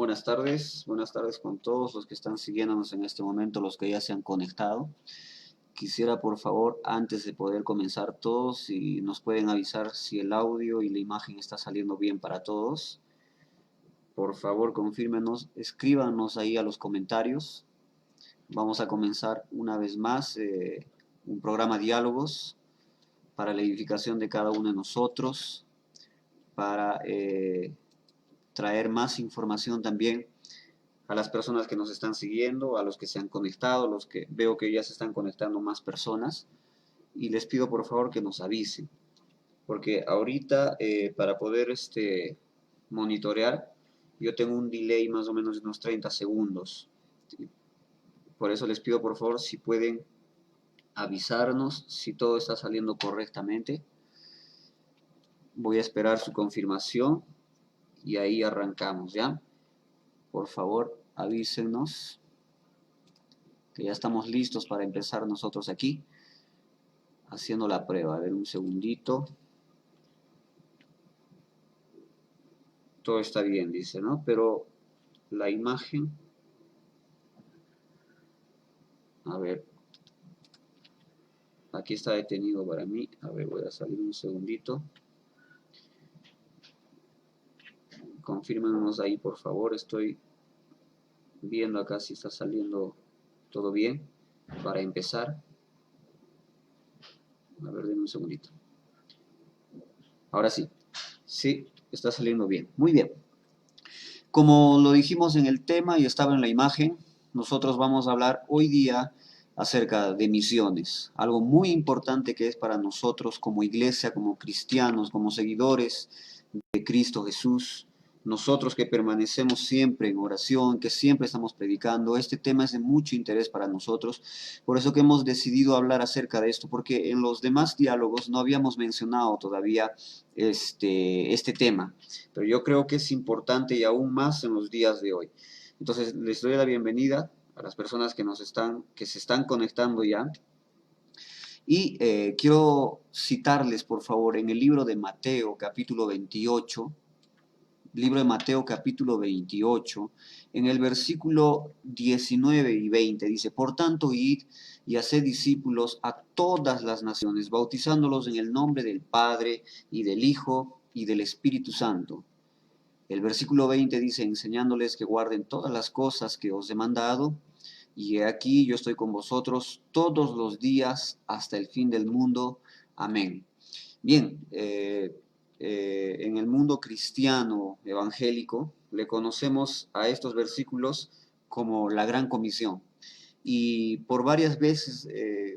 buenas tardes con todos los que están siguiéndonos en este momento, los que ya se han conectado. Quisiera por favor, antes de poder comenzar todos, si nos pueden avisar si el audio y la imagen está saliendo bien para todos. Por favor, confírmenos, escríbanos ahí a los comentarios. Vamos a comenzar una vez más un programa Diálogos para la edificación de cada uno de nosotros, para traer más información también a las personas que nos están siguiendo, a los que se han conectado, los que veo que ya se están conectando más personas, y les pido por favor que nos avisen, porque ahorita para poder monitorear, yo tengo un delay más o menos de unos 30 segundos. Por eso les pido por favor si pueden avisarnos si todo está saliendo correctamente. Voy a esperar su confirmación y ahí arrancamos, ¿ya? Por favor, avísenos que ya estamos listos para empezar nosotros aquí haciendo la prueba. A ver, un segundito. Todo está bien, dice, ¿no? Pero la imagen, a ver, aquí está detenido para mí. A ver, voy a salir un segundito. Confírmenos ahí, por favor. Estoy viendo acá si está saliendo todo bien para empezar. A ver, denme un segundito. Ahora sí. Sí, está saliendo bien. Muy bien. Como lo dijimos en el tema y estaba en la imagen, nosotros vamos a hablar hoy día acerca de misiones, algo muy importante que es para nosotros como iglesia, como cristianos, como seguidores de Cristo Jesús, nosotros que permanecemos siempre en oración, que siempre estamos predicando. Este tema es de mucho interés para nosotros, por eso que hemos decidido hablar acerca de esto, porque en los demás diálogos no habíamos mencionado todavía este tema, pero yo creo que es importante y aún más en los días de hoy. Entonces les doy la bienvenida a las personas que se están conectando ya. Y quiero citarles, por favor, en el libro de Mateo, capítulo 28, libro de Mateo, capítulo 28, en el versículo 19 y 20, dice: Por tanto, id y haced discípulos a todas las naciones, bautizándolos en el nombre del Padre, y del Hijo, y del Espíritu Santo. El versículo 20 dice: enseñándoles que guarden todas las cosas que os he mandado, y he aquí yo estoy con vosotros todos los días hasta el fin del mundo. Amén. Bien, en el mundo cristiano evangélico le conocemos a estos versículos como la Gran Comisión. Y por varias veces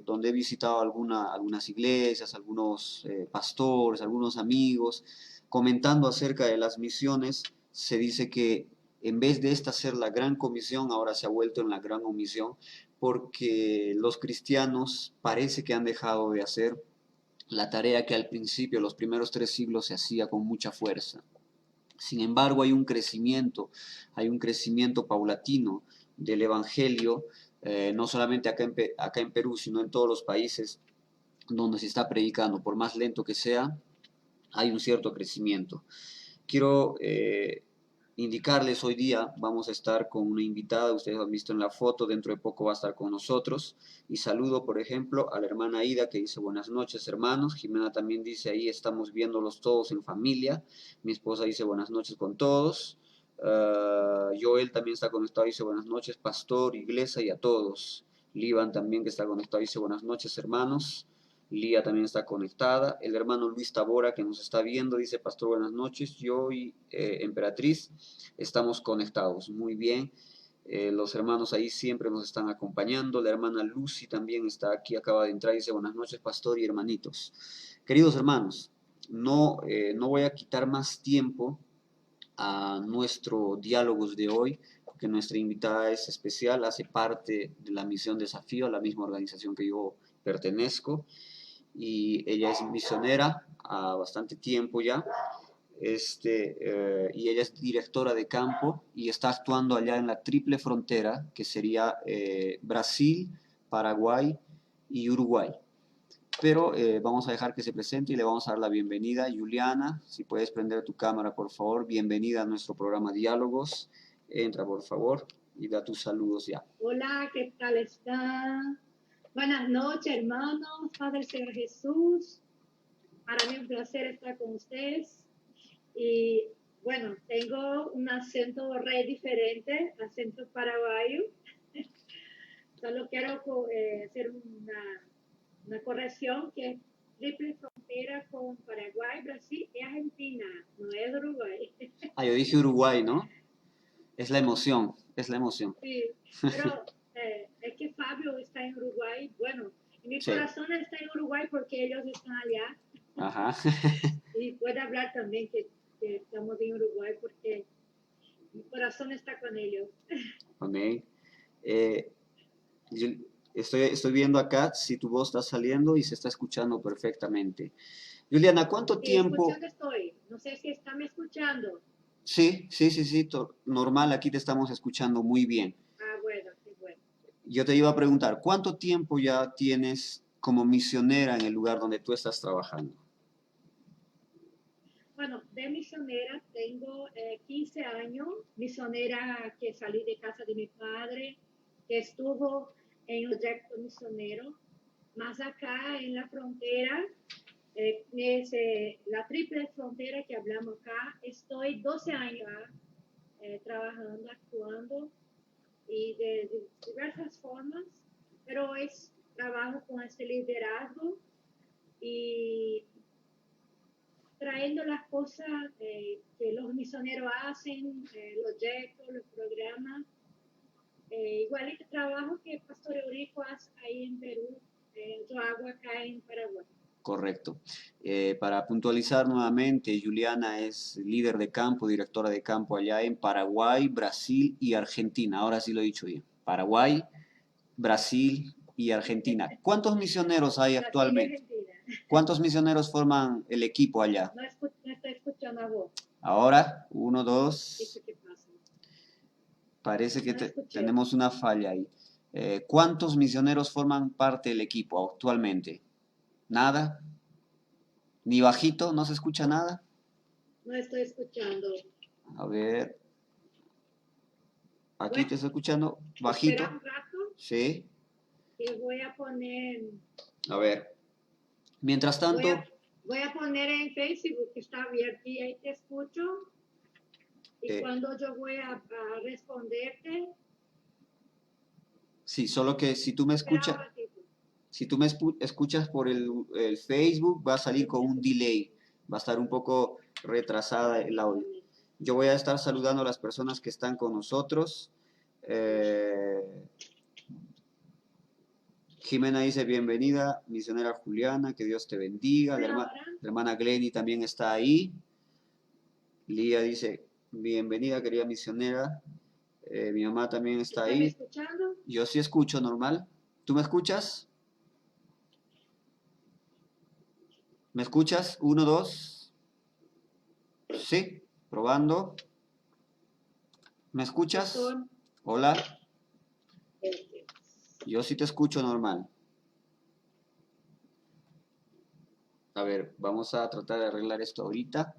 donde he visitado algunas iglesias, algunos pastores, algunos amigos, comentando acerca de las misiones, se dice que en vez de esta ser la Gran Comisión, ahora se ha vuelto en la Gran Omisión, porque los cristianos parece que han dejado de hacer la tarea que al principio, los primeros 3 siglos, se hacía con mucha fuerza. Sin embargo, hay un crecimiento paulatino del Evangelio, no solamente acá en Perú, sino en todos los países donde se está predicando. Por más lento que sea, hay un cierto crecimiento. Quiero indicarles, hoy día vamos a estar con una invitada, ustedes han visto en la foto, dentro de poco va a estar con nosotros, y saludo por ejemplo a la hermana Ida, que dice buenas noches hermanos. Jimena también dice ahí estamos viéndolos todos en familia. Mi esposa dice buenas noches con todos. Joel también está conectado, dice buenas noches pastor, iglesia y a todos. Livan también, que está conectado, dice buenas noches hermanos. Lía también está conectada. El hermano Luis Tabora, que nos está viendo, dice: Pastor, buenas noches. Yo y Emperatriz estamos conectados. Muy bien. Los hermanos ahí siempre nos están acompañando. La hermana Lucy también está aquí, acaba de entrar, dice: buenas noches, pastor y hermanitos. Queridos hermanos, no voy a quitar más tiempo a nuestro diálogos de hoy, porque nuestra invitada es especial, hace parte de la Misión Desafío, a la misma organización que yo pertenezco, y ella es misionera a bastante tiempo ya, y ella es directora de campo y está actuando allá en la triple frontera, que sería Brasil, Paraguay y Uruguay. Pero vamos a dejar que se presente y le vamos a dar la bienvenida. Juliana, si puedes prender tu cámara, por favor. Bienvenida a nuestro programa Diálogos. Entra, por favor, y da tus saludos ya. Hola, ¿qué tal está? Buenas noches, hermanos, Padre Señor Jesús. Para mí es un placer estar con ustedes. Y bueno, tengo un acento re diferente, acento paraguayo. Solo quiero hacer una corrección que es triple frontera con Paraguay, Brasil y Argentina, no es Uruguay. Ah, yo dije Uruguay, ¿no? Es la emoción, es la emoción. Sí, pero es que Fabio está en Uruguay. Bueno, mi Sí, corazón está en Uruguay porque ellos están allá. ajá. Y puede hablar también que estamos en Uruguay porque mi corazón está con ellos. Ok. Eh, yo estoy viendo acá si tu voz está saliendo y se está escuchando perfectamente. Juliana, ¿cuánto Sí, tiempo? escuchando estoy. No sé si está me escuchando. Sí, sí, sí, sí, normal, aquí te estamos escuchando muy bien. Ah, bueno, qué bueno. Yo te iba a preguntar, ¿cuánto tiempo ya tienes como misionera en el lugar donde tú estás trabajando? Bueno, de misionera tengo 15 años, misionera que salí de casa de mi padre, que estuvo en el proyecto misionero, más acá en la frontera, es la triple frontera que hablamos acá. Estoy 12 años trabajando, actuando y de diversas formas, pero es trabajo con este liderazgo y trayendo las cosas que los misioneros hacen, los proyectos, los programas. Igual el trabajo que Pastor Eurico hace ahí en Perú, yo hago acá en Paraguay. Correcto. Para puntualizar nuevamente, Juliana es líder de campo, directora de campo allá en Paraguay, Brasil y Argentina. Ahora sí lo he dicho bien. Paraguay, Brasil y Argentina. ¿Cuántos misioneros hay Brasil y actualmente? Argentina. ¿Cuántos misioneros forman el equipo allá? No estoy escuchando a vos. Ahora, uno, ¿Esto dos. qué pasa? Parece que No escuché. tenemos una falla ahí. ¿Cuántos misioneros forman parte del equipo actualmente? ¿Nada? ¿Ni bajito? ¿No se escucha nada? No estoy escuchando. A ver, aquí Bueno, te estoy escuchando espera bajito. un rato Sí. que voy a poner, A ver. Mientras voy a, tanto, voy a poner en Facebook que está abierto y ahí te escucho. Y eh, cuando yo voy a responderte, sí, solo que si tú me espera un escuchas, ratito. si tú me escuchas por el Facebook, va a salir con un delay. Va a estar un poco retrasada el audio. Yo voy a estar saludando a las personas que están con nosotros. Eh, Jimena dice, bienvenida, misionera Juliana, que Dios te bendiga. Ahora, La hermana Glenny también está ahí. Lía dice, bienvenida, querida misionera. Mi mamá también está ¿estás me ahí. escuchando? Yo sí escucho normal. ¿Tú me escuchas? ¿Me escuchas? Uno, dos. Sí, probando. ¿Me escuchas? Pastor, Hola. este, Yo sí te escucho normal. A ver, vamos a tratar de arreglar esto ahorita.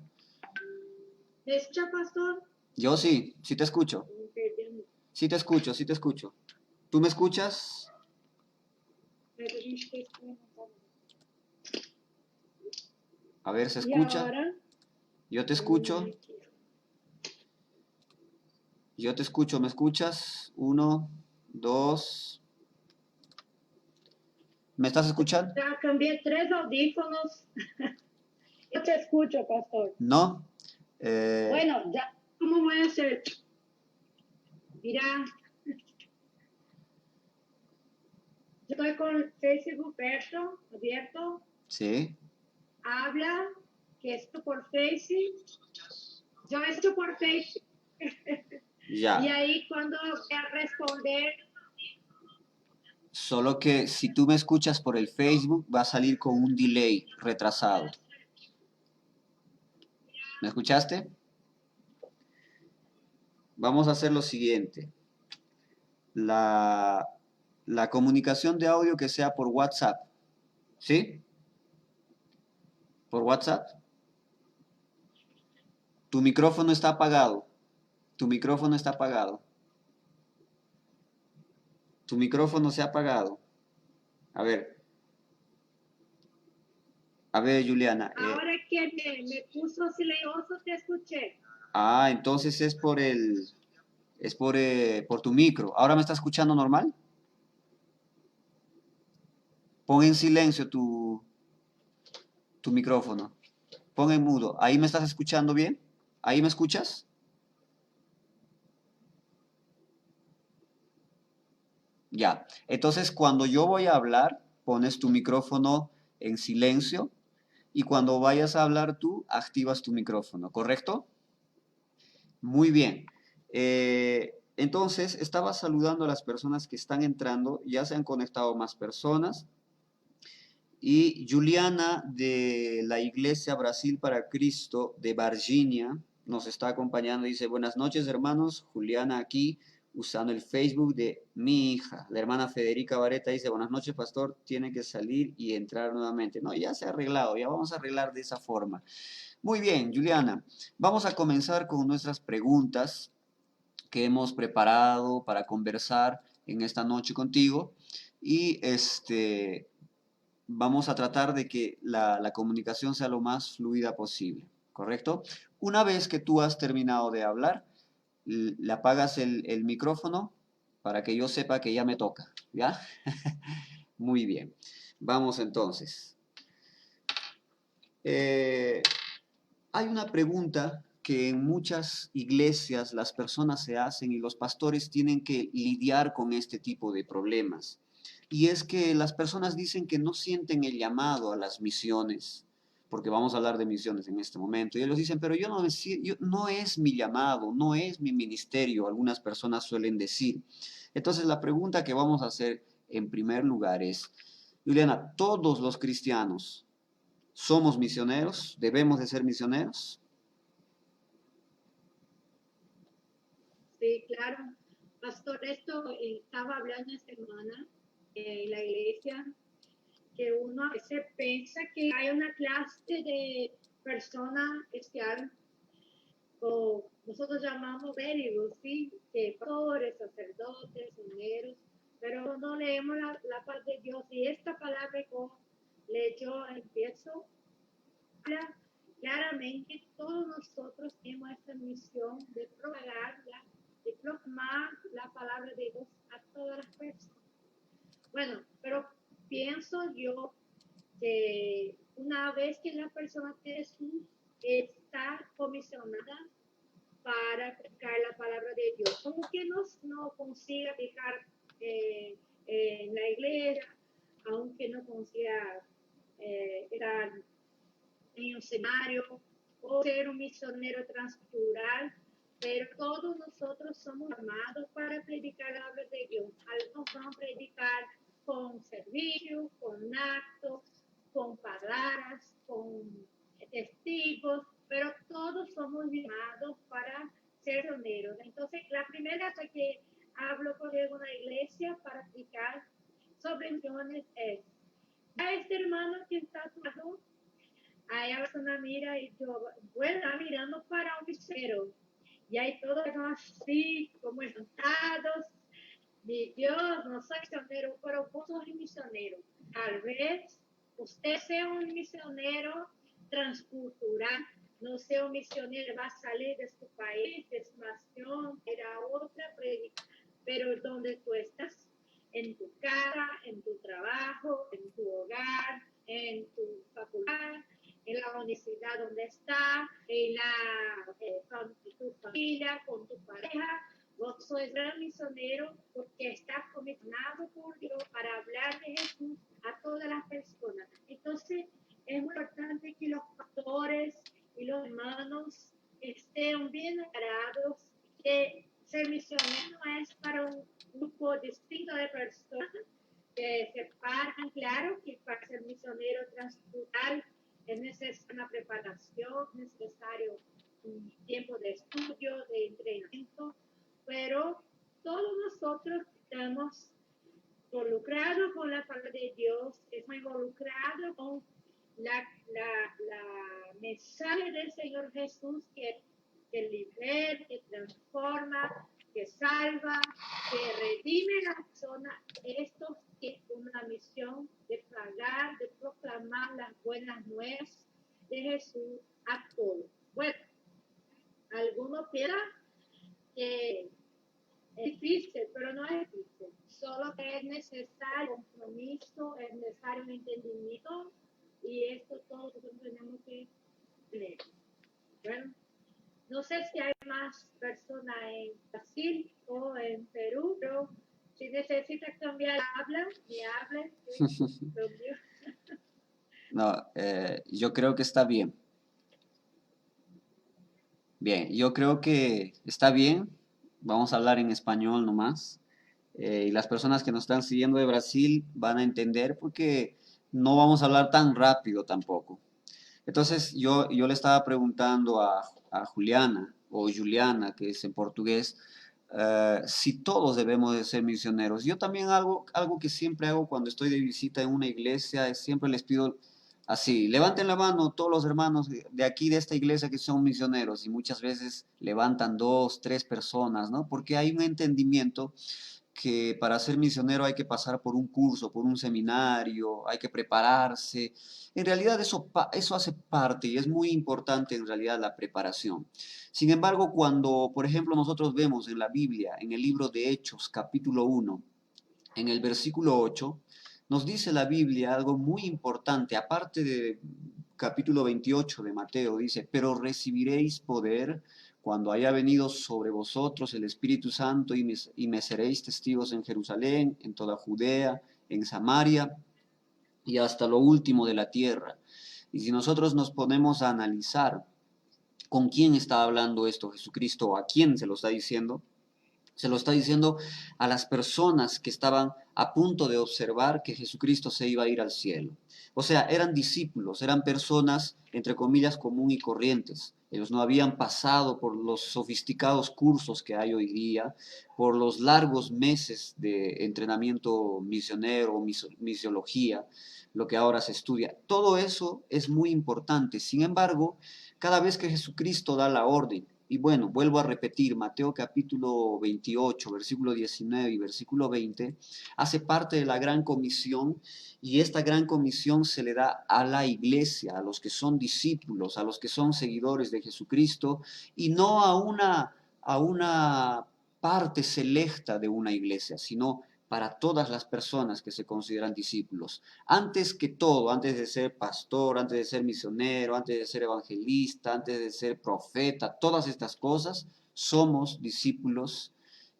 ¿me escucha, pastor? Yo sí, sí te escucho. Sí te escucho, sí te escucho. ¿Tú me escuchas? A ver, ¿se Y escucha? ahora, Yo te escucho. Yo te escucho, ¿me escuchas? Uno, dos. ¿Me estás escuchando? ya cambié 3 audífonos. Yo te escucho, pastor. No. Bueno, ya, ¿cómo voy a hacer? Mira, yo estoy con Facebook abierto, Sí, habla, que esto por Facebook, yo esto por Facebook. Y ya. ahí cuando voy a responder, Solo que si tú me escuchas por el Facebook, va a salir con un delay retrasado. ¿Me escuchaste? Vamos a hacer lo siguiente. La, la comunicación de audio que sea por WhatsApp. ¿Sí? ¿Por WhatsApp? Tu micrófono está apagado. Tu micrófono está apagado. Tu micrófono se ha apagado. A ver. A ver, Juliana. Ahora que me puso silencioso, te escuché. Entonces es por tu micro. ¿Ahora me está escuchando normal? Pon en silencio tu micrófono. Pon en mudo. ¿Ahí me estás escuchando bien? ¿Ahí me escuchas? Ya. Entonces, cuando yo voy a hablar, pones tu micrófono en silencio y cuando vayas a hablar tú, activas tu micrófono, ¿correcto? Muy bien. Entonces, estaba saludando a las personas que están entrando, ya se han conectado más personas. Y Juliana de la Iglesia Brasil para Cristo de Virginia nos está acompañando. Dice, buenas noches hermanos, Juliana aquí usando el Facebook de mi hija. La hermana Federica Vareta dice, buenas noches pastor, tiene que salir y entrar nuevamente. No, ya se ha arreglado, ya vamos a arreglar de esa forma. Muy bien, Juliana, vamos a comenzar con nuestras preguntas que hemos preparado para conversar en esta noche contigo. Y vamos a tratar de que la comunicación sea lo más fluida posible, ¿correcto? Una vez que tú has terminado de hablar, le apagas el micrófono para que yo sepa que ya me toca, ¿ya? Muy bien. Vamos entonces. Eh, Hay una pregunta que en muchas iglesias las personas se hacen y los pastores tienen que lidiar con este tipo de problemas. Y es que las personas dicen que no sienten el llamado a las misiones, porque vamos a hablar de misiones en este momento. Y ellos dicen, pero no es mi llamado, no es mi ministerio, algunas personas suelen decir. Entonces la pregunta que vamos a hacer en primer lugar es, Juliana, ¿todos los cristianos somos misioneros? ¿Debemos de ser misioneros? Sí, claro. Pastor, esto estaba hablando esta semana en la iglesia, que uno a veces piensa que hay una clase de personas especial, o nosotros llamamos clérigos, ¿sí? Que pastores, sacerdotes, mineros, pero no leemos la parte de Dios. Y esta palabra que leyó empiezo, habla claramente, todos nosotros tenemos esta misión de propagarla, de proclamar la palabra de Dios a todas las personas. Bueno, pero pienso yo que una vez que la persona de Jesús está comisionada para predicar la palabra de Dios, como que no consiga predicar en la iglesia, aunque no consiga estar en un seminario o ser un misionero transcultural, pero todos nosotros somos llamados para predicar la palabra de Dios. Algunos van a predicar con servicio, con actos, con palabras, con testigos, pero todos somos llamados para ser misioneros. Entonces, la primera vez que hablo con una iglesia para predicar sobre misiones es, a este hermano que está a tu lado, ahí la persona mira y yo, bueno, está mirando para un misionero. Y hay todos así, como sentados. Mi Dios, no soy misionero, pero vos sos misionero. Tal vez usted sea un misionero transcultural, no sea un misionero, va a salir de su país, de su nación, era otra predica, pero donde tú estás, en tu casa, en tu trabajo, en tu hogar, en tu facultad, en la universidad donde está, con tu familia, con tu pareja. Vos sois gran misionero porque estás comisionado por Dios para hablar de Jesús a todas las personas. Entonces, es muy importante que los pastores y los hermanos estén bien aclarados que ser misionero no es para un grupo distinto de personas que se paran, claro, que para ser misionero transcultural es necesaria una preparación, es necesario un tiempo de estudio, de entrenamiento, pero todos nosotros estamos involucrados con la palabra de Dios, estamos involucrados con la mensaje del Señor Jesús, que que libera, que transforma, que salva, que redime la persona. Esto es una misión de pagar, de proclamar las buenas nuevas de Jesús a todos. Bueno, algunos piensan que es difícil, pero no es difícil. Solo que es necesario compromiso, es necesario un entendimiento y esto todos tenemos que tener. Bueno, no sé si hay más personas en Brasil o en Perú, pero si necesitas cambiar, me hable. No, yo creo que está bien. Bien, yo creo que está bien. Vamos a hablar en español nomás. Y las personas que nos están siguiendo de Brasil van a entender porque no vamos a hablar tan rápido tampoco. Entonces yo le estaba preguntando a Juliana o Juliana, que es en portugués, si todos debemos de ser misioneros. Yo también algo que siempre hago cuando estoy de visita en una iglesia es siempre les pido así, levanten la mano todos los hermanos de aquí, de esta iglesia que son misioneros y muchas veces levantan dos, tres personas, ¿no? Porque hay un entendimiento que para ser misionero hay que pasar por un curso, por un seminario, hay que prepararse. En realidad eso hace parte y es muy importante en realidad la preparación. Sin embargo, cuando, por ejemplo, nosotros vemos en la Biblia, en el libro de Hechos, capítulo 1, en el versículo 8, nos dice la Biblia algo muy importante, aparte de capítulo 28 de Mateo, dice, pero recibiréis poder cuando haya venido sobre vosotros el Espíritu Santo y me seréis testigos en Jerusalén, en toda Judea, en Samaria y hasta lo último de la tierra. Y si nosotros nos ponemos a analizar con quién está hablando esto Jesucristo o a quién se lo está diciendo a las personas que estaban a punto de observar que Jesucristo se iba a ir al cielo. O sea, eran discípulos, eran personas, entre comillas, común y corrientes. Ellos no habían pasado por los sofisticados cursos que hay hoy día, por los largos meses de entrenamiento misionero o misiología, lo que ahora se estudia. Todo eso es muy importante. Sin embargo, cada vez que Jesucristo da la orden, y bueno, vuelvo a repetir, Mateo capítulo 28, versículo 19 y versículo 20, hace parte de la gran comisión y esta gran comisión se le da a la iglesia, a los que son discípulos, a los que son seguidores de Jesucristo y no a una parte selecta de una iglesia, sino para todas las personas que se consideran discípulos. Antes que todo, antes de ser pastor, antes de ser misionero, antes de ser evangelista, antes de ser profeta, todas estas cosas, somos discípulos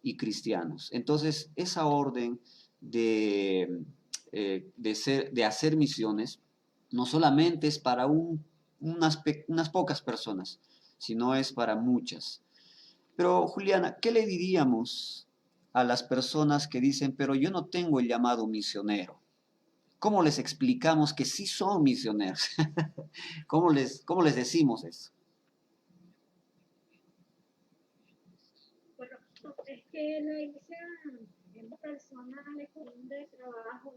y cristianos. Entonces, esa orden de hacer misiones no solamente es para unas pocas personas, sino es para muchas. Pero, Juliana, ¿qué le diríamos a las personas que dicen, pero yo no tengo el llamado misionero? ¿Cómo les explicamos que sí son misioneros? ¿Cómo les decimos eso? Bueno, es que la iglesia es una persona de trabajo,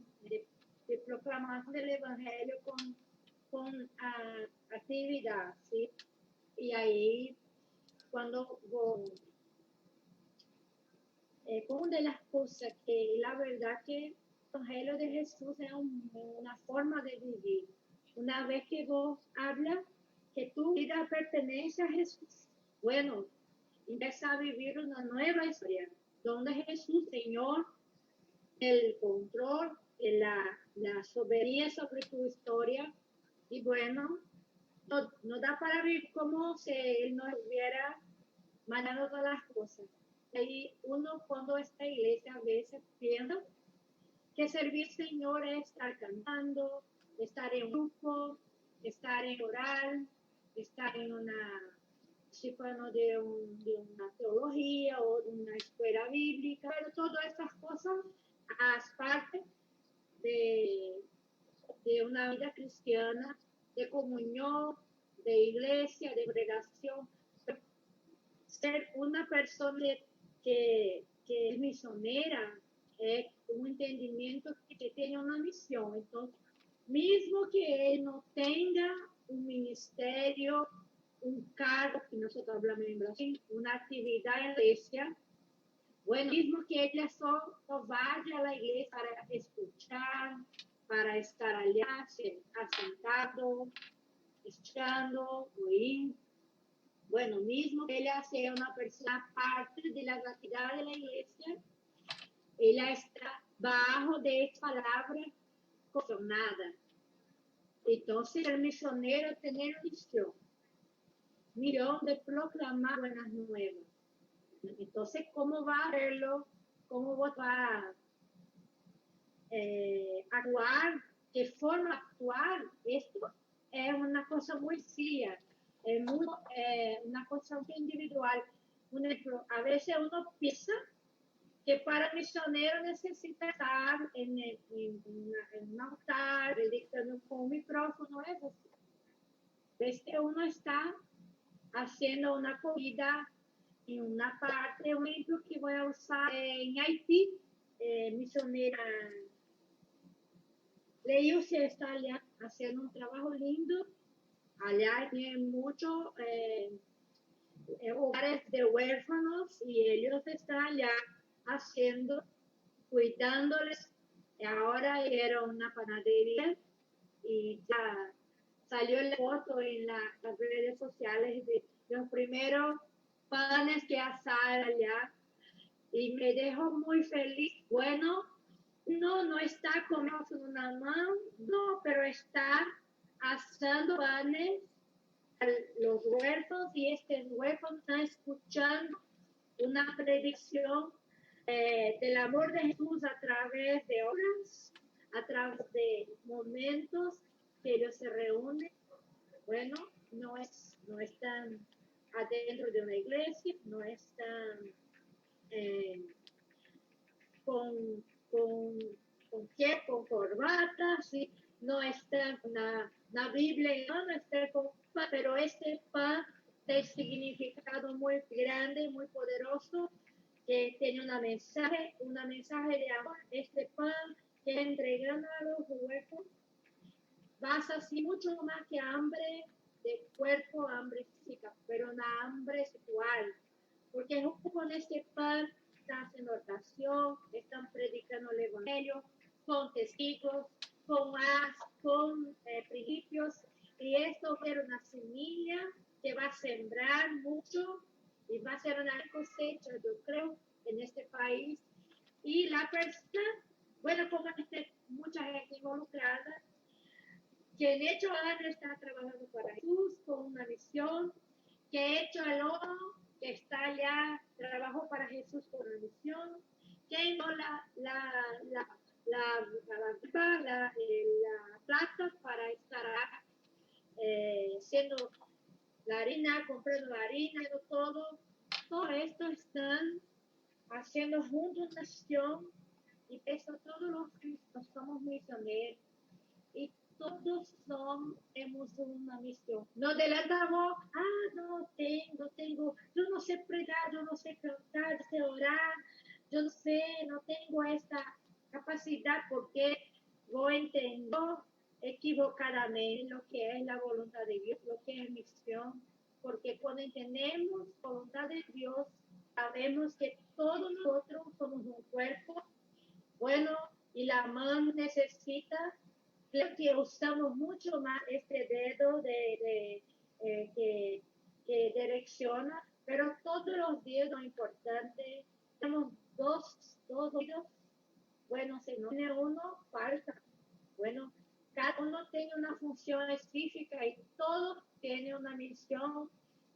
de proclamación del evangelio con actividad, ¿sí? Y ahí, cuando una de las cosas que la verdad que el evangelio de Jesús es una forma de vivir. Una vez que vos hablas que tu vida pertenece a Jesús, bueno, empieza a vivir una nueva historia, donde Jesús, Señor, el control, la soberanía sobre tu historia, y bueno, no da para vivir como si Él no hubiera mandado todas las cosas. Ahí uno cuando está en iglesia a veces piensa que servir al Señor es estar cantando, estar en un grupo, estar en oral, estar en una discípulo de una teología o de una escuela bíblica, pero todas estas cosas hacen parte de, de una vida cristiana, de comunión, de iglesia, de congregación. Ser una persona que es misionera es un entendimiento que tiene una misión. Entonces, mismo que él no tenga un ministerio, un cargo que nosotros hablamos en Brasil, una actividad en la iglesia. Bueno, mismo que ella solo vaya a la iglesia para escuchar, para estar allá sentado, escuchando, oír. Bueno, mismo que ella sea una persona parte de la actividad de la iglesia, ella está bajo de esta palabra corazonada. Entonces, el misionero tiene misión de proclamar buenas nuevas. Entonces, ¿cómo va a verlo? ¿Cómo va a actuar? ¿Qué forma actuar? Esto es una cosa muy seria, es una cosa muy individual. A veces uno piensa que para el misionero necesita estar en un altar, predicando con un micrófono, es así. Ves que uno está haciendo una comida en una parte, un ejemplo que voy a usar en Haití, misionera Leucia está allá haciendo un trabajo lindo. Allá tienen muchos hogares de huérfanos y ellos están allá haciendo, cuidándoles. Ahora era una panadería y ya salió la foto en las redes sociales de los primeros panes que asar allá y me dejó muy feliz. Bueno, no está comiendo con una mano, no, pero está asando panes a los huérfanos y estos huérfanos están escuchando una predicción del amor de Jesús a través de horas, a través de momentos que ellos se reúnen. Bueno, no están adentro de una iglesia, no están con, con, con corbata, ¿sí? No están con la Biblia, no está con pan, pero este pan de significado muy grande, muy poderoso, que tiene una mensaje de amor. Este pan que entregando a los huecos vas así mucho más que hambre de cuerpo, hambre física, pero una hambre espiritual. Porque junto con este pan están haciendo oración, están predicando el evangelio, con testigos, con principios, y esto va a ser una semilla que va a sembrar mucho y va a ser una cosecha, yo creo, en este país. Y la persona, bueno, como mucha gente involucrada, que en hecho Ana está trabajando para Jesús con una misión, que ha hecho el oro, que está allá, trabajó para Jesús con una misión, que no la plata para estar siendo la harina, comprando la harina, todo esto están haciendo juntos una misión y eso todos los cristianos somos misioneros y todos tenemos una misión. No delatamos, no tengo, yo no sé pregar, yo no sé cantar, sé orar, yo no sé, no tengo esta capacidad porque voy entendiendo equivocadamente lo que es la voluntad de Dios, lo que es misión, porque cuando entendemos la voluntad de Dios, sabemos que todos nosotros somos un cuerpo, bueno, y la mano necesita. Creo que usamos mucho más este dedo que direcciona, pero todos los dedos son importantes. Tenemos dos dedos. Bueno, si no tiene uno, falta. Bueno, cada uno tiene una función específica y todos tienen una misión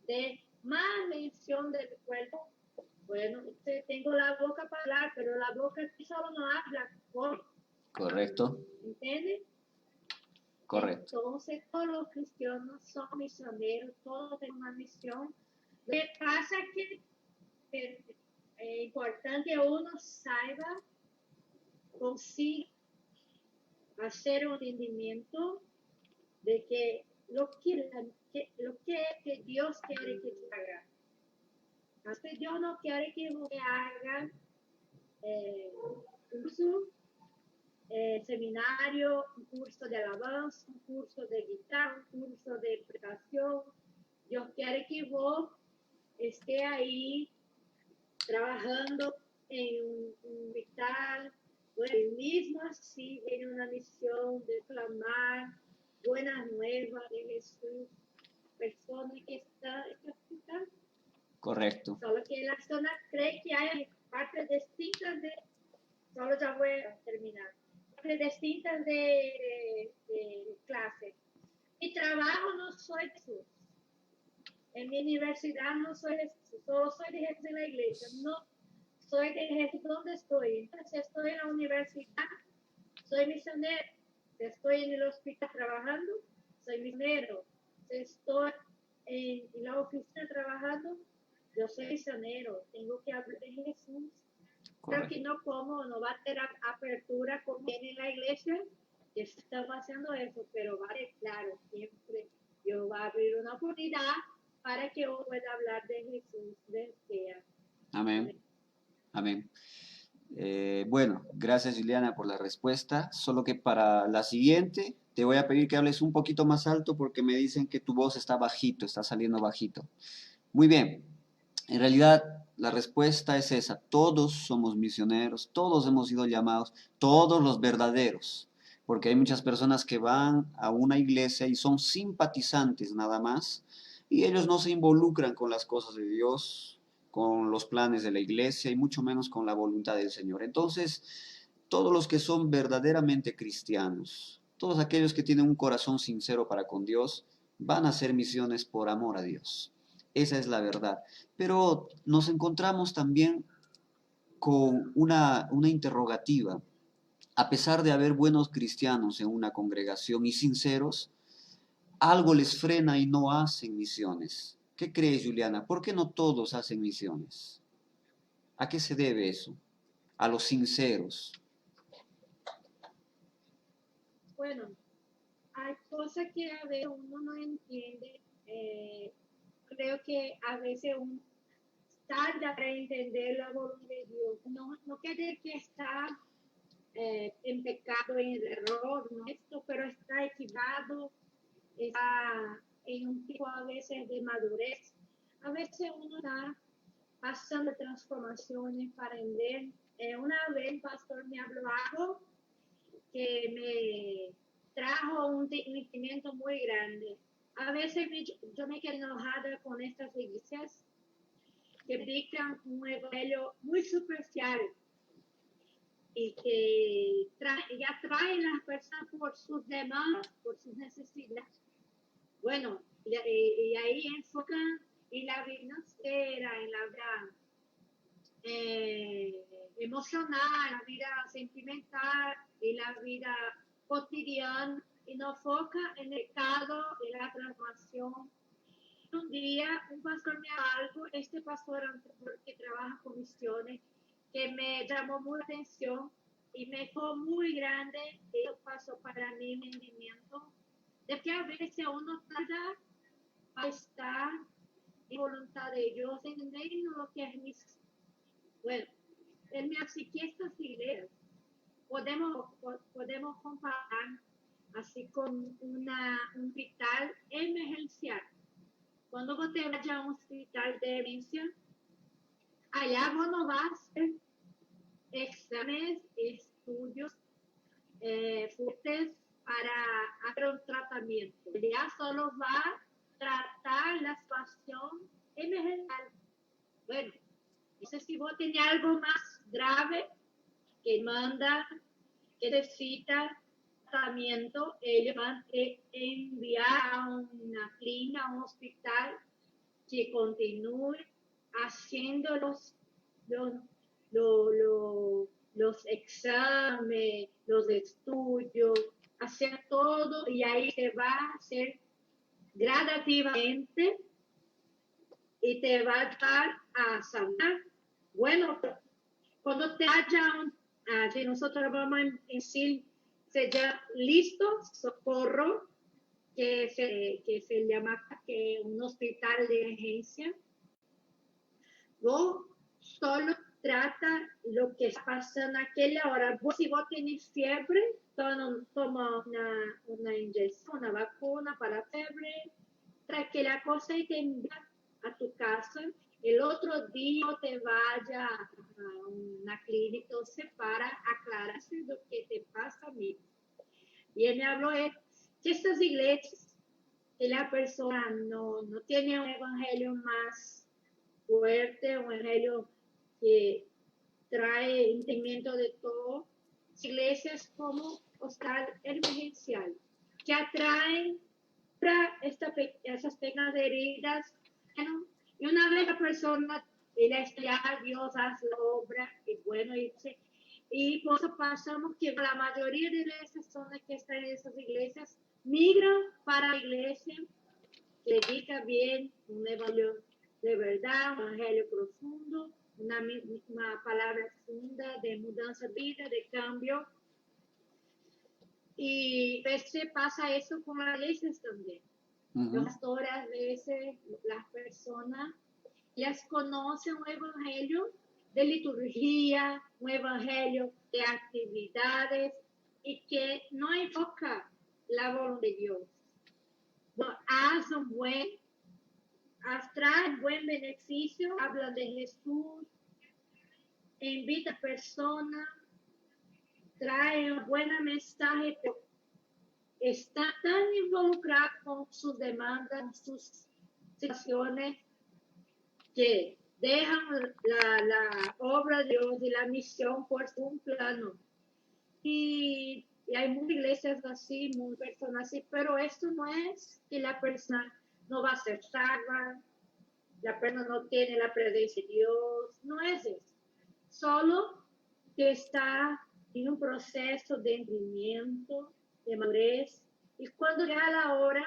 de más misión del cuerpo. Bueno, tengo la boca para hablar, pero la boca solo no habla. Correcto. ¿Entiendes? Correcto. Entonces, todos los cristianos son misioneros, todos tienen una misión. Lo que pasa es que es importante uno saiba, consiga hacer un entendimiento de que lo que Dios quiere que tú hagas. Entonces, Dios no quiere que usted haga curso, seminario, un curso de alabanza, un curso de guitarra, un curso de predicación, Dios quiere que vos esté ahí trabajando en un hospital. Bueno, y mismo así viene una misión de clamar buenas nuevas de Jesús. Persona que está en el hospital. Correcto. Solo que la zona cree que hay partes distintas de, solo ya voy a terminar, partes distintas de clase. Mi trabajo no soy Jesús. En mi universidad no soy Jesús, solo soy de Jesús en la iglesia. No soy de Jesús donde estoy. Entonces estoy en la universidad, soy misionero. Estoy en el hospital trabajando, soy misionero. Estoy en la oficina trabajando, yo soy misionero. Tengo que hablar de Jesús. Creo que no como, no va a tener apertura como en la iglesia, que estamos haciendo eso, pero vale, claro, siempre yo va a abrir una oportunidad para que yo pueda hablar de Jesús desde. Amén. Amén. Bueno, gracias Juliana por la respuesta. Solo que para la siguiente te voy a pedir que hables un poquito más alto porque me dicen que tu voz está bajito, está saliendo bajito. Muy bien. En realidad la respuesta es esa. Todos somos misioneros, todos hemos sido llamados, todos los verdaderos. Porque hay muchas personas que van a una iglesia y son simpatizantes nada más y ellos no se involucran con las cosas de Dios, con los planes de la iglesia y mucho menos con la voluntad del Señor. Entonces, todos los que son verdaderamente cristianos, todos aquellos que tienen un corazón sincero para con Dios, van a hacer misiones por amor a Dios. Esa es la verdad. Pero nos encontramos también con una interrogativa. A pesar de haber buenos cristianos en una congregación y sinceros, algo les frena y no hacen misiones. ¿Qué crees, Juliana? ¿Por qué no todos hacen misiones? ¿A qué se debe eso? A los sinceros. Bueno, hay cosas que a veces uno no entiende. Creo que a veces uno tarda para entender la voluntad de Dios. No, no quiere decir que está en pecado, en error, no esto, pero está equivocado, está en un tipo a veces de madurez. A veces uno está pasando transformaciones para entender. Una vez el pastor me habló algo que me trajo un sentimiento muy grande. A veces yo me quedo enojada con estas iglesias que predican un evangelio muy superficial y que y atraen a las personas por sus demandas, por sus necesidades. Bueno, y ahí enfocan en la vida financiera, en la vida emocional, la vida sentimental, en la vida cotidiana, y no enfoca en el pecado, en la transformación. Un día un pastor me habló algo, este pastor que trabaja con misiones, que me llamó mucha atención y me fue muy grande. Eso pasó para mí un entendimiento de que a veces uno tarda a estar en voluntad de Dios, entendiendo lo que es misión. Bueno, él me hace que estas iglesias podemos comparar así con un hospital emergencial. Cuando você vai a um hospital de emergência, allá vos no vas a hacer exámenes, estudios fuertes para hacer un tratamiento. Allá solo va a tratar la situación emergencial. Bueno, no sé si vos tenés algo más grave que manda, que necesita tratamiento, ellos van a enviar a una clínica, a un hospital que continúe haciendo los, los exámenes, los estudios, hacer todo y ahí se va a hacer gradativamente y te va a dar a sanar. Bueno, cuando te haya si nosotros vamos a decir, se llama listo, socorro, que se llama que un hospital de emergencia, vos solo trata lo que está pasando aquella hora. Si vos tenés fiebre, toma una inyección, una vacuna para fiebre, para que la cosa te envíe a tu casa, el otro día te vaya a una clínica, entonces para aclararse lo que te pasa a mí. Y él me habló de que estas iglesias, que la persona no tiene un evangelio más fuerte, un evangelio que trae entendimiento de todo, iglesias como hostal emergencial, que atraen esas pequeñas heridas, bueno, y una vez la persona, Dios hace la obra, y bueno, y por eso pasamos que la mayoría de las personas que están en esas iglesias migran para la iglesia que predica bien un evangelio de verdad, un evangelio profundo, una palabra profunda de mudanza de vida, de cambio. Y a veces pasa eso con las iglesias también. Los pastores, a veces, las personas, ellas conocen un evangelio de liturgia, un evangelio de actividades y que no enfoca la voluntad de Dios. Trae buen beneficio, habla de Jesús, invita a personas, trae un buen mensaje, pero está tan involucrado con sus demandas, con sus situaciones, que dejan la obra de Dios y la misión por un plano. Y hay muchas iglesias así, muchas personas así, pero esto no es que la persona no va a ser salva, la persona no tiene la presencia de Dios, no es eso. Solo que está en un proceso de entendimiento, de madurez, y cuando llega la hora,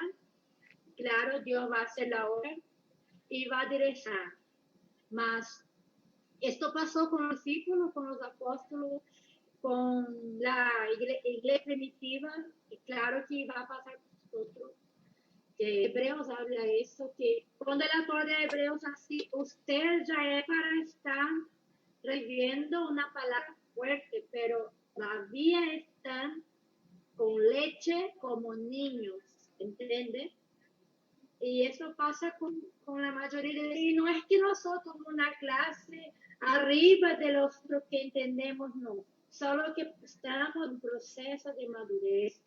claro, Dios va a hacer la obra y va a dirigir. Mas esto pasó con los discípulos, con los apóstolos, con la iglesia primitiva, y claro que va a pasar con nosotros. Que Hebreos habla de eso, que cuando el autor de Hebreos así, usted ya es para estar recibiendo una palabra fuerte, pero todavía están con leche como niños, ¿entiende? Y eso pasa con la mayoría de... Y no es que nosotros una clase arriba de los que entendemos, no. Solo que estamos en un proceso de madurez,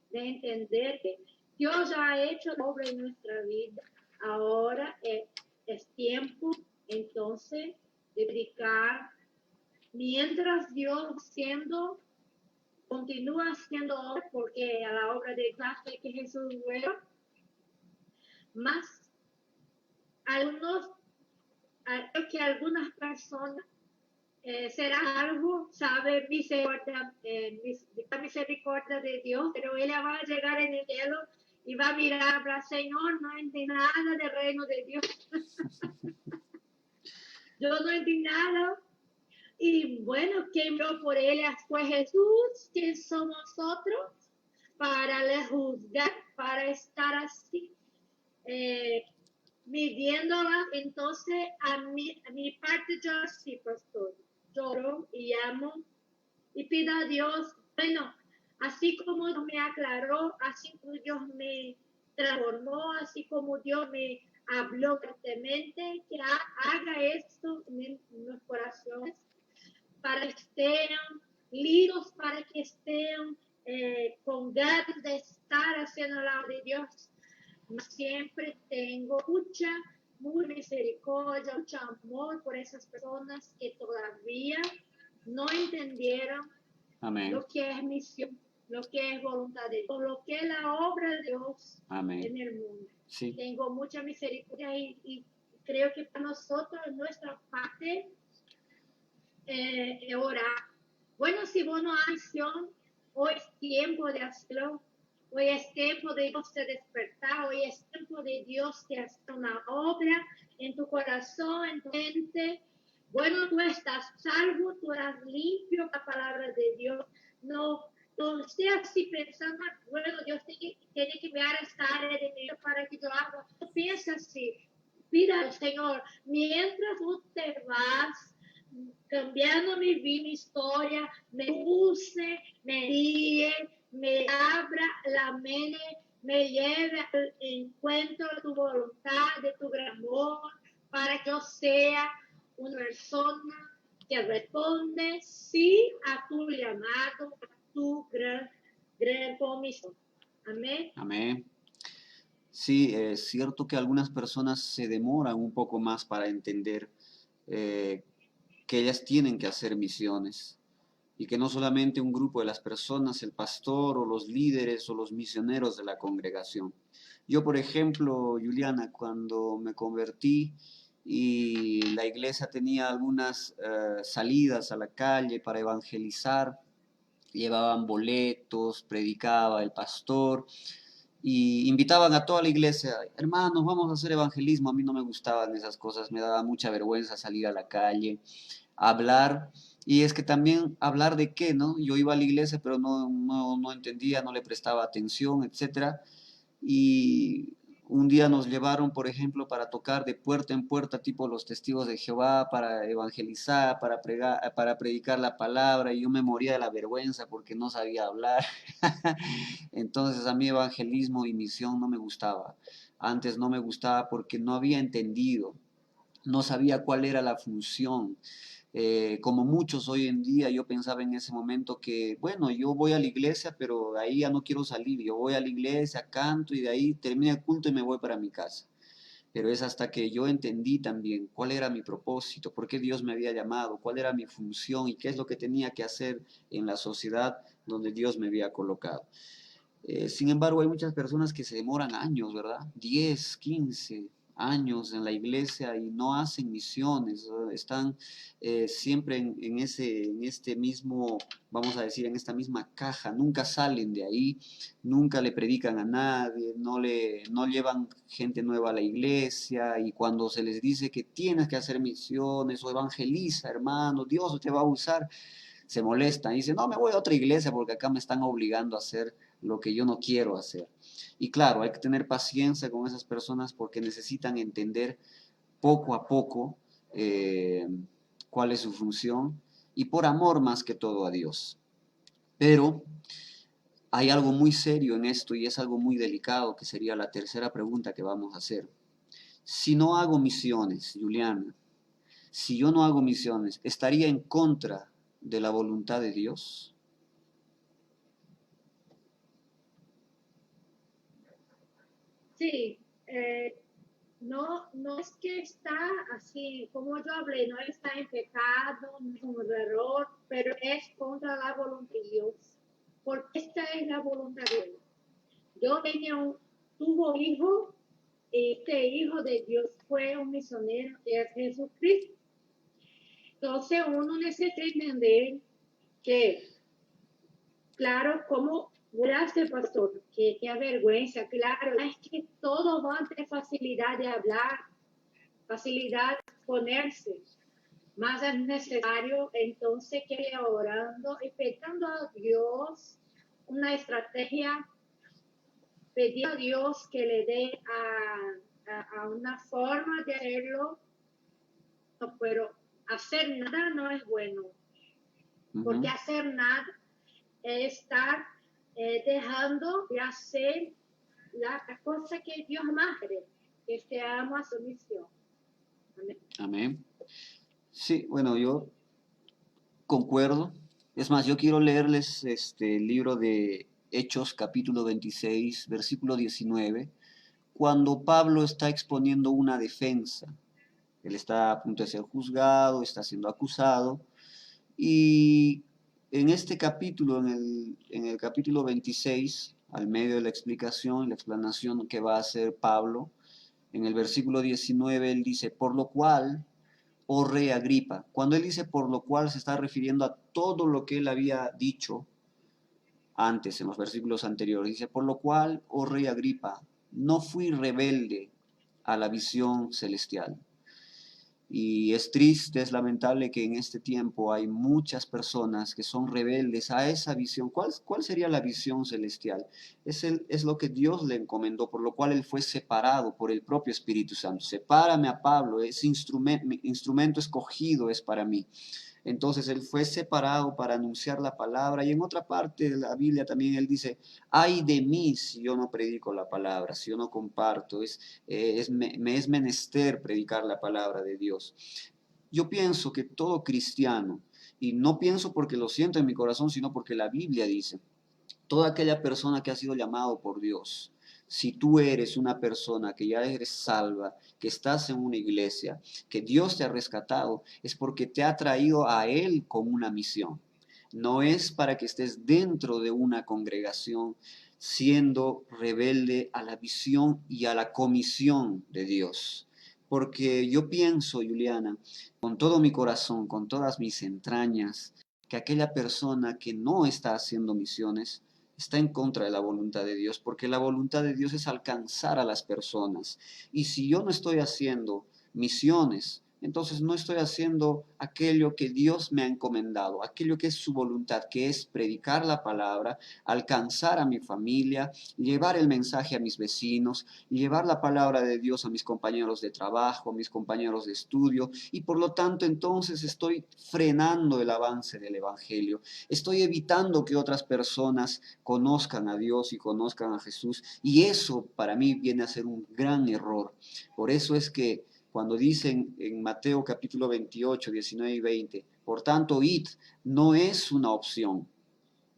de entender que Dios ya ha hecho la obra en nuestra vida. Ahora es tiempo, entonces, de dedicar, mientras Dios continúa haciendo obra, porque a la obra de clase que Jesús vuelva, más creo que algunas personas será algo, sabe misericordia de Dios, pero ella va a llegar en el cielo y va a mirar, Señor, no entiendo nada del reino de Dios. Yo no entiendo nada. Y bueno, quien envió por ella fue Jesús, quien somos nosotros para le juzgar, para estar así, midiéndola. Entonces, a mi parte, yo sí, pastor, lloro y amo y pido a Dios, bueno, así como Dios me aclaró, así como Dios me transformó, así como Dios me habló fuertemente, que haga esto en los corazones, para que estén listos, para que estén con ganas de estar haciendo la obra de Dios. Siempre tengo mucha misericordia, mucho amor por esas personas que todavía no entendieron Amén. Lo que es misión, lo que es voluntad de Dios, lo que es la obra de Dios Amén. En el mundo. Sí. Tengo mucha misericordia y creo que para nosotros, nuestra parte, orar. Bueno, si vos no hay misión, hoy es tiempo de hacerlo. Hoy es tiempo de Dios de despertar. Hoy es tiempo de Dios de hacer una obra en tu corazón, en tu mente. Bueno, tú estás salvo, tú eres limpio, la palabra de Dios. No estés así pensando, bueno, Dios tiene que enviar a esta área de mi vida para que yo haga. No piensa así. Pida al Señor, mientras tú te vas cambiando mi vida, mi historia, me use, me guíe, me abra la mente, me lleve al encuentro de tu voluntad, de tu gran amor, para que yo sea una persona que responde sí a tu llamado, a tu gran comisión. Amén. Amén. Sí, es cierto que algunas personas se demoran un poco más para entender eh, que ellas tienen que hacer misiones y que no solamente un grupo de las personas, el pastor o los líderes o los misioneros de la congregación. Yo, por ejemplo, Juliana, cuando me convertí y la iglesia tenía algunas salidas a la calle para evangelizar, llevaban boletos, predicaba el pastor y invitaban a toda la iglesia, hermanos, vamos a hacer evangelismo. A mí no me gustaban esas cosas, me daba mucha vergüenza salir a la calle, a hablar. Y es que también hablar de qué, ¿no? Yo iba a la iglesia, pero no entendía, no le prestaba atención, etcétera. Y un día nos llevaron, por ejemplo, para tocar de puerta en puerta, tipo los testigos de Jehová, para evangelizar, para predicar la palabra, y yo me moría de la vergüenza porque no sabía hablar. Entonces a mí evangelismo y misión no me gustaba. Antes no me gustaba porque no había entendido, no sabía cuál era la función. Como muchos hoy en día, yo pensaba en ese momento que, bueno, yo voy a la iglesia, pero de ahí ya no quiero salir. Yo voy a la iglesia, canto y de ahí termina el culto y me voy para mi casa. Pero es hasta que yo entendí también cuál era mi propósito, por qué Dios me había llamado, cuál era mi función y qué es lo que tenía que hacer en la sociedad donde Dios me había colocado. Sin embargo, hay muchas personas que se demoran años, ¿verdad? 10, 15 años en la iglesia y no hacen misiones, ¿no? Están siempre en este mismo, vamos a decir, en esta misma caja, nunca salen de ahí, nunca le predican a nadie, no llevan gente nueva a la iglesia y cuando se les dice que tienes que hacer misiones o evangeliza, hermano, Dios te va a usar, se molestan y dicen, no, me voy a otra iglesia porque acá me están obligando a hacer lo que yo no quiero hacer. Y claro, hay que tener paciencia con esas personas porque necesitan entender poco a poco eh, cuál es su función y por amor más que todo a Dios. Pero hay algo muy serio en esto y es algo muy delicado que sería la tercera pregunta que vamos a hacer. Si no hago misiones, Juliana, si yo no hago misiones, ¿estaría en contra de la voluntad de Dios? Sí, no es que está así, como yo hablé, no está en pecado, no es un error, pero es contra la voluntad de Dios, porque esta es la voluntad de Dios. Yo tuvo hijo, y este hijo de Dios fue un misionero, es Jesucristo. Entonces uno necesita entender que, claro, como gracias, pastor, que vergüenza, claro, es que todos van a tener facilidad de hablar, facilidad de ponerse, más es necesario entonces que orando y pidiendo a Dios una estrategia, pedir a Dios que le dé a una forma de hacerlo, pero hacer nada no es bueno, porque hacer nada es estar dejando de hacer la cosa que Dios más quiere, que seamos a su misión. Amén. Amén. Sí, bueno, yo concuerdo. Es más, yo quiero leerles este libro de Hechos, capítulo 26, versículo 19, cuando Pablo está exponiendo una defensa. Él está a punto de ser juzgado, está siendo acusado, y en este capítulo, en el capítulo 26, al medio de la explicación y la explanación que va a hacer Pablo, en el versículo 19, él dice, por lo cual, oh rey Agripa. Cuando él dice por lo cual se está refiriendo a todo lo que él había dicho antes, en los versículos anteriores. Dice, por lo cual, oh rey Agripa, no fui rebelde a la visión celestial. Y es triste, es lamentable que en este tiempo hay muchas personas que son rebeldes a esa visión. ¿Cuál sería la visión celestial? Es lo que Dios le encomendó, por lo cual él fue separado por el propio Espíritu Santo. Sepárame a Pablo, ese instrumento escogido es para mí. Entonces él fue separado para anunciar la palabra y en otra parte de la Biblia también él dice, ay de mí si yo no predico la palabra, si yo no comparto, me es menester predicar la palabra de Dios. Yo pienso que todo cristiano, y no pienso porque lo siento en mi corazón, sino porque la Biblia dice, toda aquella persona que ha sido llamado por Dios, si tú eres una persona que ya eres salva, que estás en una iglesia, que Dios te ha rescatado, es porque te ha traído a Él con una misión. No es para que estés dentro de una congregación siendo rebelde a la visión y a la comisión de Dios. Porque yo pienso, Juliana, con todo mi corazón, con todas mis entrañas, que aquella persona que no está haciendo misiones está en contra de la voluntad de Dios, porque la voluntad de Dios es alcanzar a las personas. Y si yo no estoy haciendo misiones, entonces no estoy haciendo aquello que Dios me ha encomendado, aquello que es su voluntad, que es predicar la palabra, alcanzar a mi familia, llevar el mensaje a mis vecinos, llevar la palabra de Dios a mis compañeros de trabajo, a mis compañeros de estudio, y por lo tanto entonces estoy frenando el avance del Evangelio, estoy evitando que otras personas conozcan a Dios y conozcan a Jesús, y eso para mí viene a ser un gran error. Por eso es que cuando dicen en Mateo capítulo 28, 19 y 20, por tanto, id, no es una opción,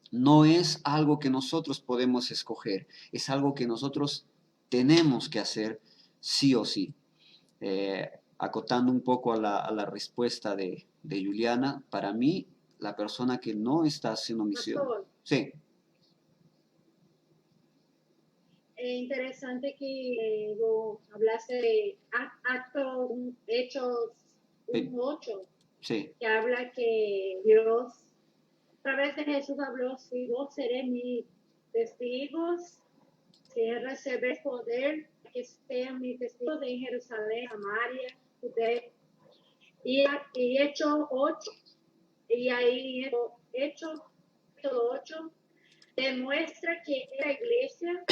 no es algo que nosotros podemos escoger, es algo que nosotros tenemos que hacer sí o sí. Acotando un poco a la respuesta de Juliana, para mí, la persona que no está haciendo misión. Pastor, Sí, es interesante que vos hablaste de actos, hechos sí, 1:8, sí, que habla que Dios, a través de Jesús habló, si vos seré mis testigos, si recibes poder, que sean mis testigos en Jerusalén, Samaria, Judea. Y Hechos 8, y ahí Hechos 8 demuestra que la iglesia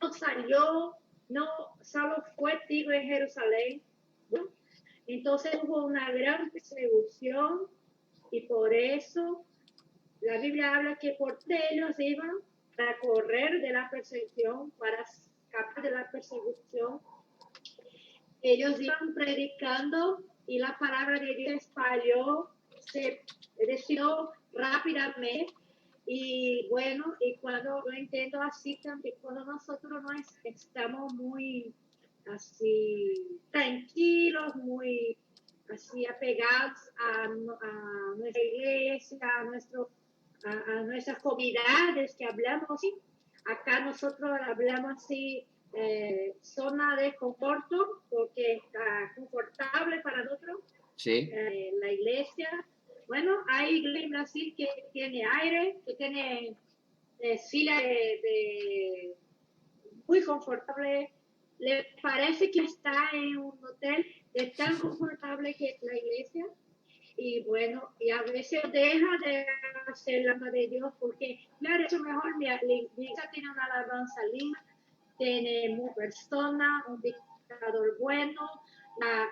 no salió, no solo fue testigo en Jerusalén, ¿no? Entonces hubo una gran persecución y por eso la Biblia habla que por ellos iban para correr de la persecución, para escapar de la persecución. Ellos iban predicando y la palabra de Dios se decidió rápidamente. Y bueno, y cuando lo entiendo así también, cuando nosotros no estamos muy así tranquilos, muy así apegados a nuestra iglesia, a nuestras comunidades que hablamos así. Acá nosotros hablamos así, zona de conforto, porque está confortable para nosotros, sí, la iglesia. Bueno, hay iglesia en Brasil que tiene aire, que tiene silla muy confortable. Le parece que está en un hotel, es tan confortable que es la iglesia. Y bueno, y a veces deja de hacer la mano de Dios porque, claro, eso mejor mi iglesia tiene una alabanza linda, tiene una persona, un dictador bueno,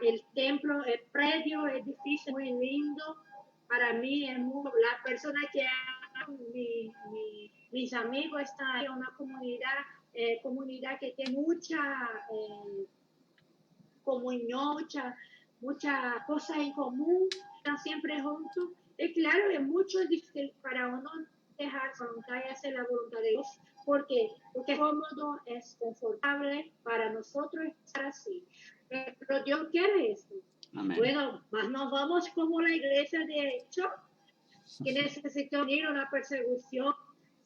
el templo, el predio, el edificio muy lindo. Para mí es muy, la persona que mis amigos están en una comunidad que tiene mucha comunión, muchas cosas en común, están siempre juntos. Y claro, es mucho difícil para uno dejar su voluntad y hacer la voluntad de Dios. ¿Por qué? Porque es cómodo, es confortable para nosotros estar así. Pero Dios quiere esto. amén. Bueno, más nos vamos como la iglesia de hecho, que necesita unir una persecución,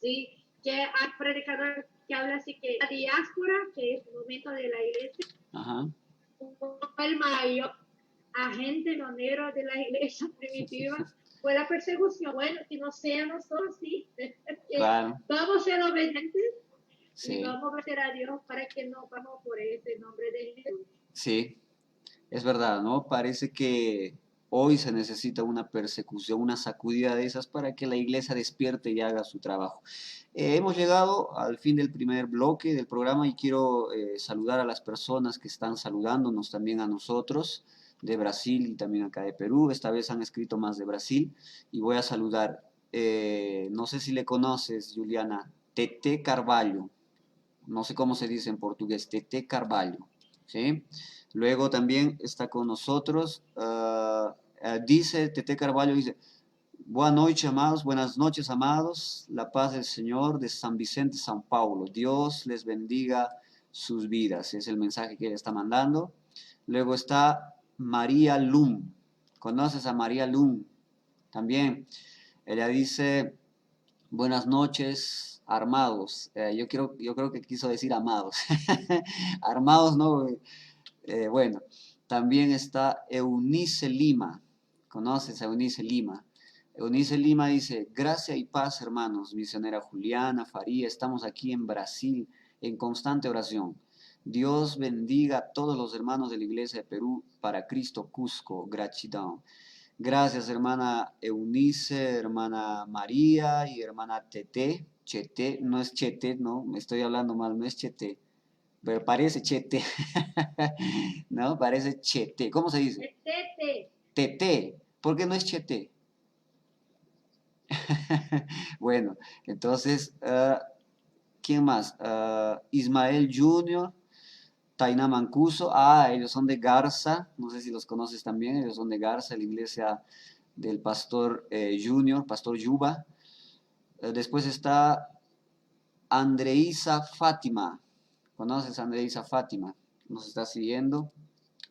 ¿sí? Que hay predicadores que hablan así que la diáspora, que es el momento de la iglesia, Ajá, el mayor agente monero de la iglesia primitiva fue la persecución. Bueno, que no seamos nosotros así, claro, vamos a ser obedientes y sí, vamos a obedecer a Dios para que no vamos por ese nombre de Jesús. sí. Es verdad, ¿no? Parece que hoy se necesita una persecución, una sacudida de esas para que la iglesia despierte y haga su trabajo. Hemos llegado al fin del primer bloque del programa y quiero saludar a las personas que están saludándonos también a nosotros. de Brasil y también acá de Perú. Esta vez han escrito más de Brasil y voy a saludar, no sé si le conoces, Juliana, Tete Carvalho, no sé cómo se dice en portugués, Tete Carvalho, ¿sí? Luego también está con nosotros, dice Tete Carvalho, dice, buenas noches, amados, la paz del Señor de San Vicente, San Paulo, Dios les bendiga sus vidas, es el mensaje que él está mandando. Luego está María Lum, ¿conoces a María Lum? También, ella dice, buenas noches, armados. Yo creo que quiso decir amados. Armados, ¿no? Bueno, también está Eunice Lima. ¿Conoces a Eunice Lima? Eunice Lima dice, gracia y paz, hermanos. Misionera Juliana, Faría, estamos aquí en Brasil en constante oración. Dios bendiga a todos los hermanos de la Iglesia de Perú para Cristo Cusco. Gratidão. Gracias, hermana Eunice, hermana María y hermana Tete. Chete, no es Chete, no, me estoy hablando mal, no es Chete, pero parece Chete, ¿no? Parece Chete. ¿Cómo se dice? Tete. Tete. ¿Por qué no es Chete? Bueno, entonces, ¿quién más? Ismael Junior, Tainá Mancuso. Ellos son de Garza, no sé si los conoces también, ellos son de Garza, la iglesia del pastor Junior, pastor Yuba. Después está Andreisa Fátima. ¿Conoces a Andreisa Fátima? Nos está siguiendo.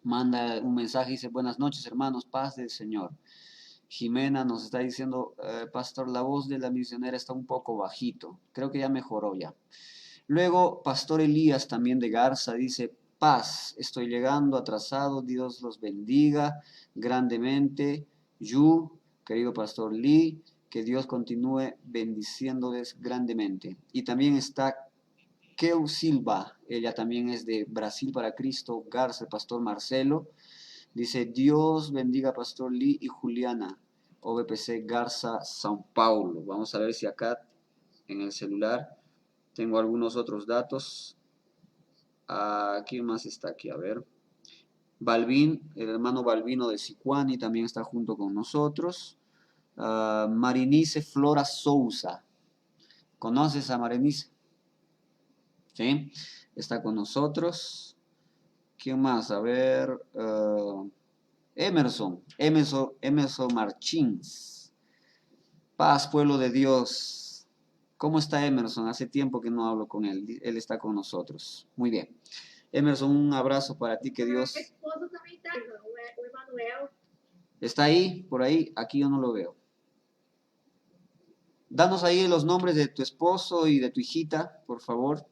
Manda un mensaje y dice, buenas noches hermanos, paz del Señor. Jimena nos está diciendo, pastor, la voz de la misionera está un poco bajito. Creo que ya mejoró ya. Luego, pastor Elías también de Garza dice, paz, estoy llegando atrasado, Dios los bendiga grandemente. Yu, querido pastor Lee, que Dios continúe bendiciéndoles grandemente. Y también está Keu Silva, ella también es de Brasil para Cristo, Garza, el pastor Marcelo. Dice, Dios bendiga a pastor Lee y Juliana, OBPC Garza, São Paulo. Vamos a ver si acá en el celular tengo algunos otros datos. ¿Quién más está aquí? A ver. Balvin, el hermano Balvino de Sicuani también está junto con nosotros. Marinice Flora Souza. ¿Conoces a Marinice? ¿Sí? Está con nosotros. ¿Quién más? A ver. Emerson Martins. Paz, pueblo de Dios. ¿Cómo está Emerson? Hace tiempo que no hablo con él. Él está con nosotros. Muy bien. Emerson, un abrazo para ti, que Dios... Mi esposo también está, o Emanuel. ¿Está ahí? Por ahí. Aquí yo no lo veo. Danos ahí los nombres de tu esposo y de tu hijita, por favor.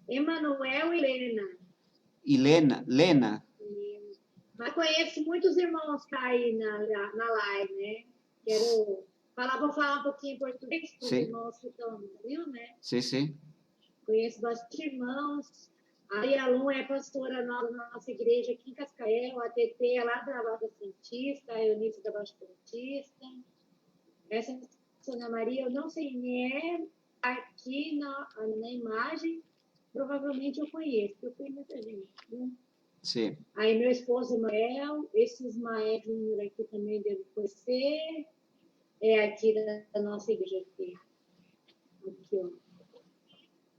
Emanuel e Lena. Y Lena. Mas conheço muitos irmãos que tá aí na live, né? Vou falar um pouquinho em português para os Sí. irmãos que estão no Brasil, né? Sí, sí. Conheço bastante irmãos. A Yalum é pastora nova da nossa igreja aqui em Cascavel, a TT é lá da Baixada Santista, a Eunice da Baixada Santista. Essa Sônia Maria, eu não sei quem é, aqui na imagem, provavelmente eu conheço, porque eu conheço muita gente, né? Sí. Aí meu esposo Ismael, esse Ismael Júnior aqui também devo conhecer, é aqui da nossa igreja aqui. Aqui, ó.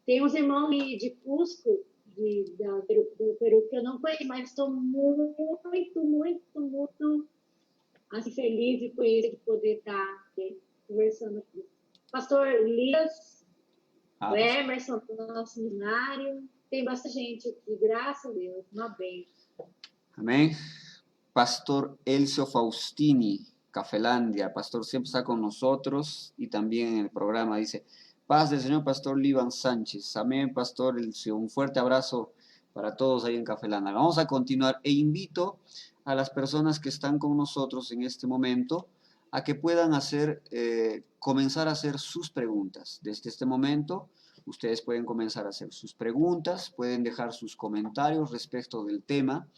Tem uns irmãos de Cusco, do Peru, que eu não conheço, mas estou muito assim, feliz de conhecer, de poder estar conversando aqui. Pastor Elias, o Emerson, nosso missionário, tem bastante gente aqui, graças a Deus, uma bênção. Amén. Pastor Elcio Faustini, Cafelandia. Pastor siempre está con nosotros y también en el programa dice, paz del Señor, Pastor Liban Sánchez. Amén, Pastor Elcio. Un fuerte abrazo para todos ahí en Cafelandia. Vamos a continuar e invito a las personas que están con nosotros en este momento a que puedan comenzar a hacer sus preguntas. Desde este momento, ustedes pueden comenzar a hacer sus preguntas, pueden dejar sus comentarios respecto del tema.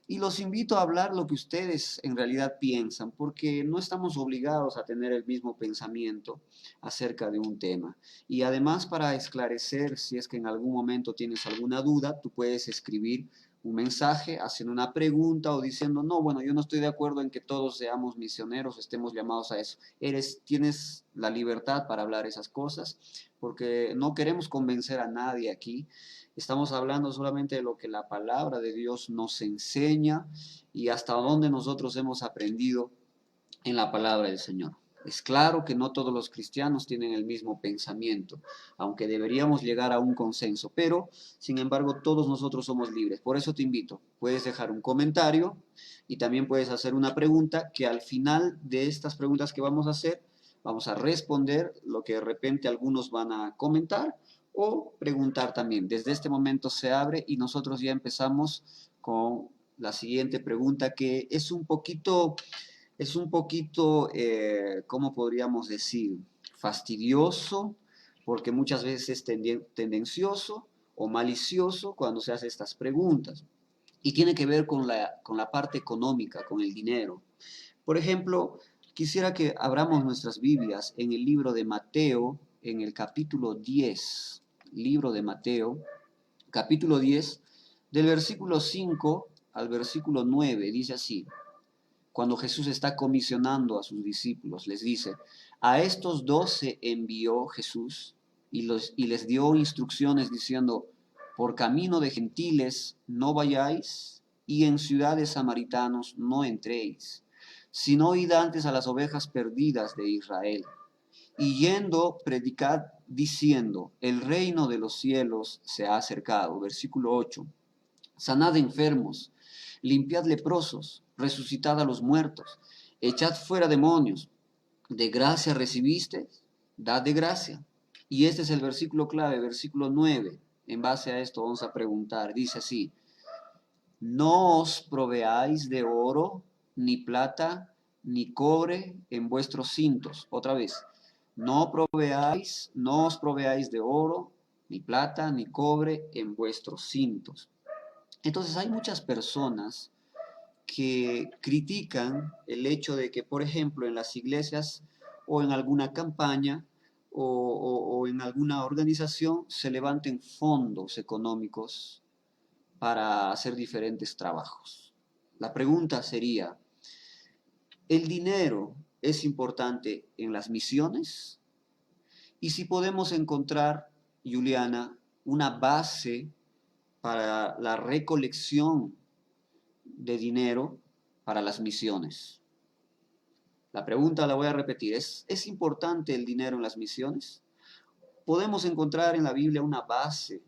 Y los invito a hablar lo que ustedes en realidad piensan, porque no estamos obligados a tener el mismo pensamiento acerca de un tema. Y además, para esclarecer, si es que en algún momento tienes alguna duda, tú puedes escribir un mensaje, hacen una pregunta o diciendo, no, bueno, yo no estoy de acuerdo en que todos seamos misioneros, estemos llamados a eso. Tienes la libertad para hablar esas cosas, porque no queremos convencer a nadie aquí. Estamos hablando solamente de lo que la palabra de Dios nos enseña y hasta dónde nosotros hemos aprendido en la palabra del Señor. Es claro que no todos los cristianos tienen el mismo pensamiento, aunque deberíamos llegar a un consenso, pero sin embargo todos nosotros somos libres. Por eso te invito, puedes dejar un comentario y también puedes hacer una pregunta que al final de estas preguntas que vamos a hacer, vamos a responder lo que de repente algunos van a comentar o preguntar también. Desde este momento se abre y nosotros ya empezamos con la siguiente pregunta que es un poquito, ¿cómo podríamos decir? Fastidioso, porque muchas veces es tendencioso o malicioso cuando se hace estas preguntas. Y tiene que ver con la parte económica, con el dinero. Por ejemplo, quisiera que abramos nuestras Biblias en el libro de Mateo, en el capítulo 10, libro de Mateo, capítulo 10, del versículo 5 al versículo 9, dice así: cuando Jesús está comisionando a sus discípulos, les dice, a estos 12 envió Jesús y les dio instrucciones diciendo, por camino de gentiles no vayáis y en ciudades samaritanos no entréis, sino id antes a las ovejas perdidas de Israel. Y yendo, predicad diciendo, el reino de los cielos se ha acercado. Versículo 8. Sanad enfermos, limpiad leprosos, resucitad a los muertos, echad fuera demonios. De gracia recibiste, dad de gracia. Y este es el versículo clave, versículo 9. En base a esto vamos a preguntar. Dice así, no os proveáis de oro, ni plata, ni cobre en vuestros cintos. Otra vez, no os proveáis de oro, ni plata, ni cobre en vuestros cintos. Entonces hay muchas personas que critican el hecho de que, por ejemplo, en las iglesias o en alguna campaña o en alguna organización se levanten fondos económicos para hacer diferentes trabajos. La pregunta sería, ¿el dinero es importante en las misiones? Y si podemos encontrar, Juliana, una base para la recolección de dinero para las misiones. La pregunta la voy a repetir. ¿Es importante el dinero en las misiones? ¿Podemos encontrar en la Biblia una base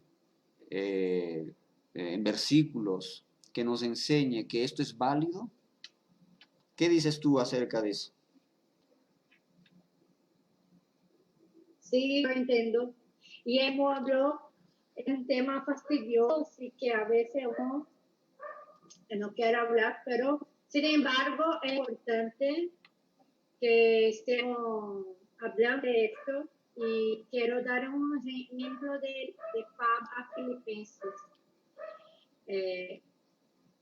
en versículos que nos enseñe que esto es válido? ¿Qué dices tú acerca de eso? Sí, lo entiendo. Y hemos hablado de un tema fastidioso y que a veces uno no quiere hablar, pero sin embargo es importante que estemos hablando de esto y quiero dar un ejemplo de Pablo a Filipenses.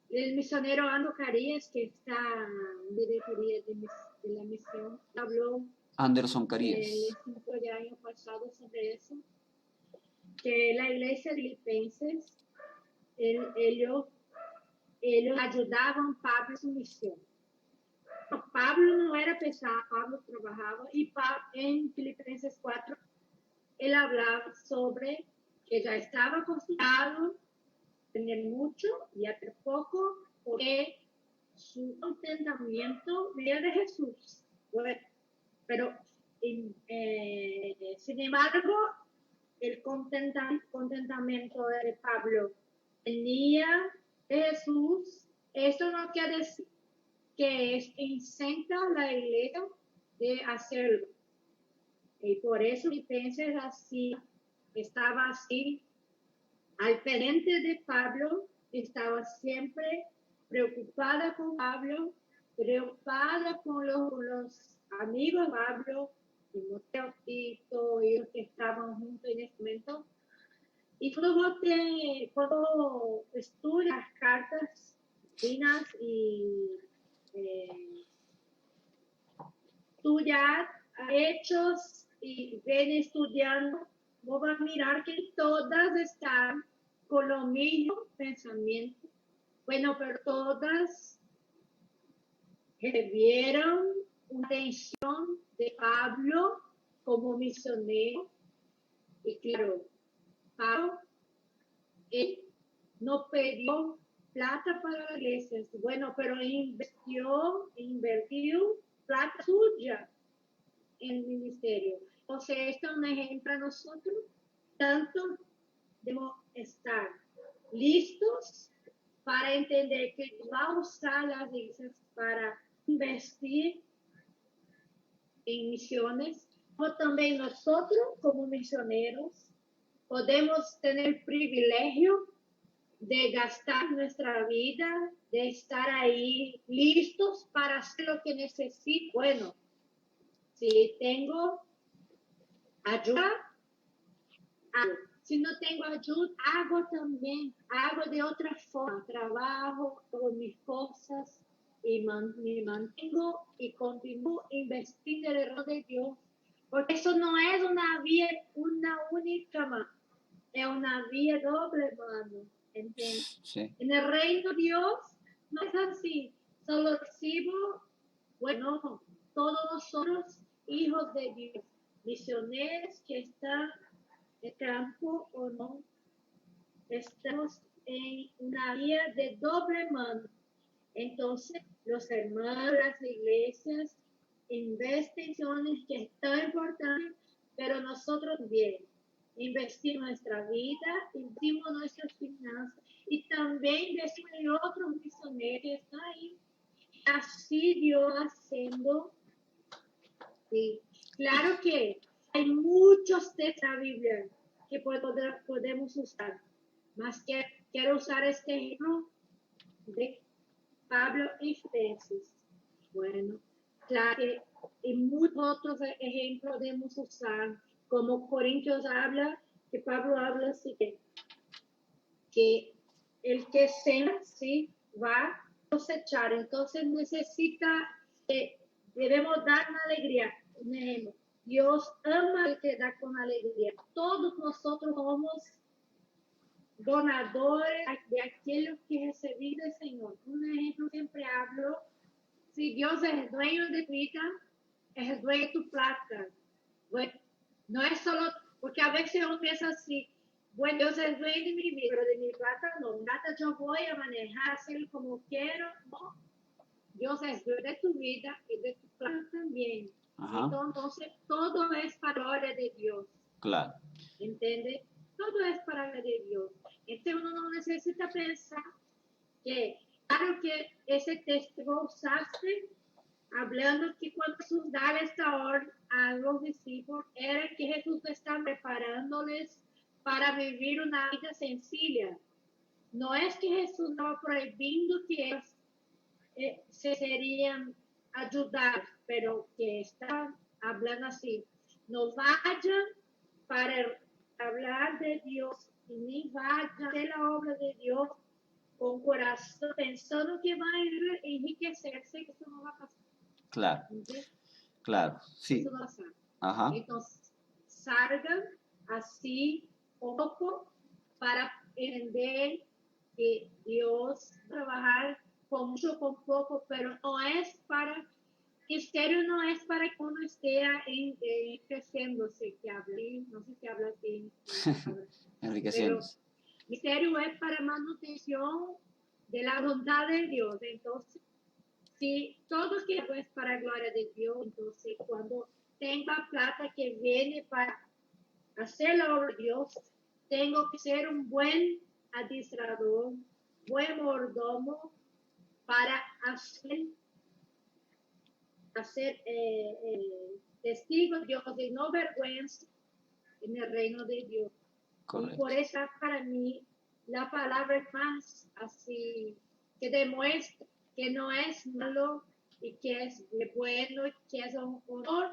El misionero Ando Carías, que está en diretoría de la misión, habló Anderson el Carías. 5 de año pasado sobre eso, que la iglesia de Filipenses, ellos ayudaban a Pablo en su misión. Pablo no era pesado, Pablo trabajaba y en Filipenses 4 él hablaba sobre que ya estaba acostumbrado a tener mucho y a tener poco, porque su contentamiento venía de Jesús. Bueno, pero sin embargo, el contentamiento de Pablo venía de Jesús. Esto no quiere decir que incenta la iglesia de hacerlo. Y por eso Filipenses así, estaba así, al pendiente de Pablo, estaba siempre preocupada con Pablo, preocupada con los amigos de Pablo, Timoteo, Tito, y los que estaban juntos en ese momento. Y cuando estudias las cartas divinas y estudiar hechos y ven estudiando, vos vas a mirar que todas están con los mismos pensamientos, Bueno, pero todas recibieron una atención de Pablo como misionero. Y claro, Pablo él no pidió plata para la iglesia, bueno, pero invirtió plata suya en el ministerio. O sea, esto es un ejemplo para nosotros, tanto debemos estar listos para entender que va a usar las iglesias para investir en misiones, o también nosotros como misioneros podemos tener el privilegio de gastar nuestra vida, de estar ahí listos para hacer lo que necesito. Bueno, si tengo ayuda, hago. Si no tengo ayuda, hago también, hago de otra forma, trabajo, hago mis cosas y me mantengo y continúo investiendo en el reino de Dios, porque eso no es una vía, una única mano, es una vía doble mano, ¿entiendes? Sí, En el reino de Dios no es así, solo recibo, bueno, todos nosotros, hijos de Dios, misioneros que están de campo o no, estamos en una vía de doble mano. Entonces, los hermanos, las iglesias invisten que es tan importante, pero nosotros bien investimos nuestra vida, investimos nuestras finanzas y también investimos en otros misioneros que están ahí. Así Dios haciendo. Sí. Claro que hay muchos textos en la Biblia que podemos usar, más que quiero usar este ejemplo de Pablo y Filipenses. Bueno, claro que y muchos otros ejemplos podemos usar, como Corintios habla, que Pablo habla así que el que siembra, sí, va a cosechar, entonces necesita, debemos dar una alegría, un ejemplo. Dios ama al que da con alegría. Todos nosotros somos donadores de aquellos que reciben del Señor. Un ejemplo siempre hablo, si Dios es el dueño de tu vida, es el dueño de tu plata. Bueno, no es solo, porque a veces uno piensa así, bueno, Dios es dueño de mi vida, pero de mi plata no. Plata yo voy a manejar, hacer como quiero. No, Dios es dueño de tu vida y de tu plata también. ajá, Entonces, todo es para la gloria de Dios. claro, ¿Entiendes? Todo es para la gloria de Dios. Entonces uno no necesita pensar que, claro que ese texto vos usaste hablando que cuando Jesús daba esta orden a los discípulos, era que Jesús estaba preparándoles para vivir una vida sencilla. No es que Jesús estaba prohibiendo que ellos se serían ayudar, pero que están hablando así. No vayan para hablar de Dios y ni vayan de la obra de Dios con corazón pensando que van a enriquecerse, que eso no va a pasar. claro, ¿Entiendes? claro, Eso sí, no va a pasar. ajá, Entonces, salgan así poco para entender que Dios trabajar con mucho, con poco, pero no es para, misterio no es para que uno esté creciéndose, que hable, no sé si habla así, pero enriqueciéndose, misterio es para manutención de la voluntad de Dios. Entonces, si todo que es para gloria de Dios, entonces cuando tenga plata que viene para hacer la obra de Dios, tengo que ser un buen administrador, buen mordomo para hacer testigo de Dios de no vergüenza en el reino de Dios. Y por correcto, eso para mí la palabra es más así, que demuestra que no es malo y que es bueno y que es un honor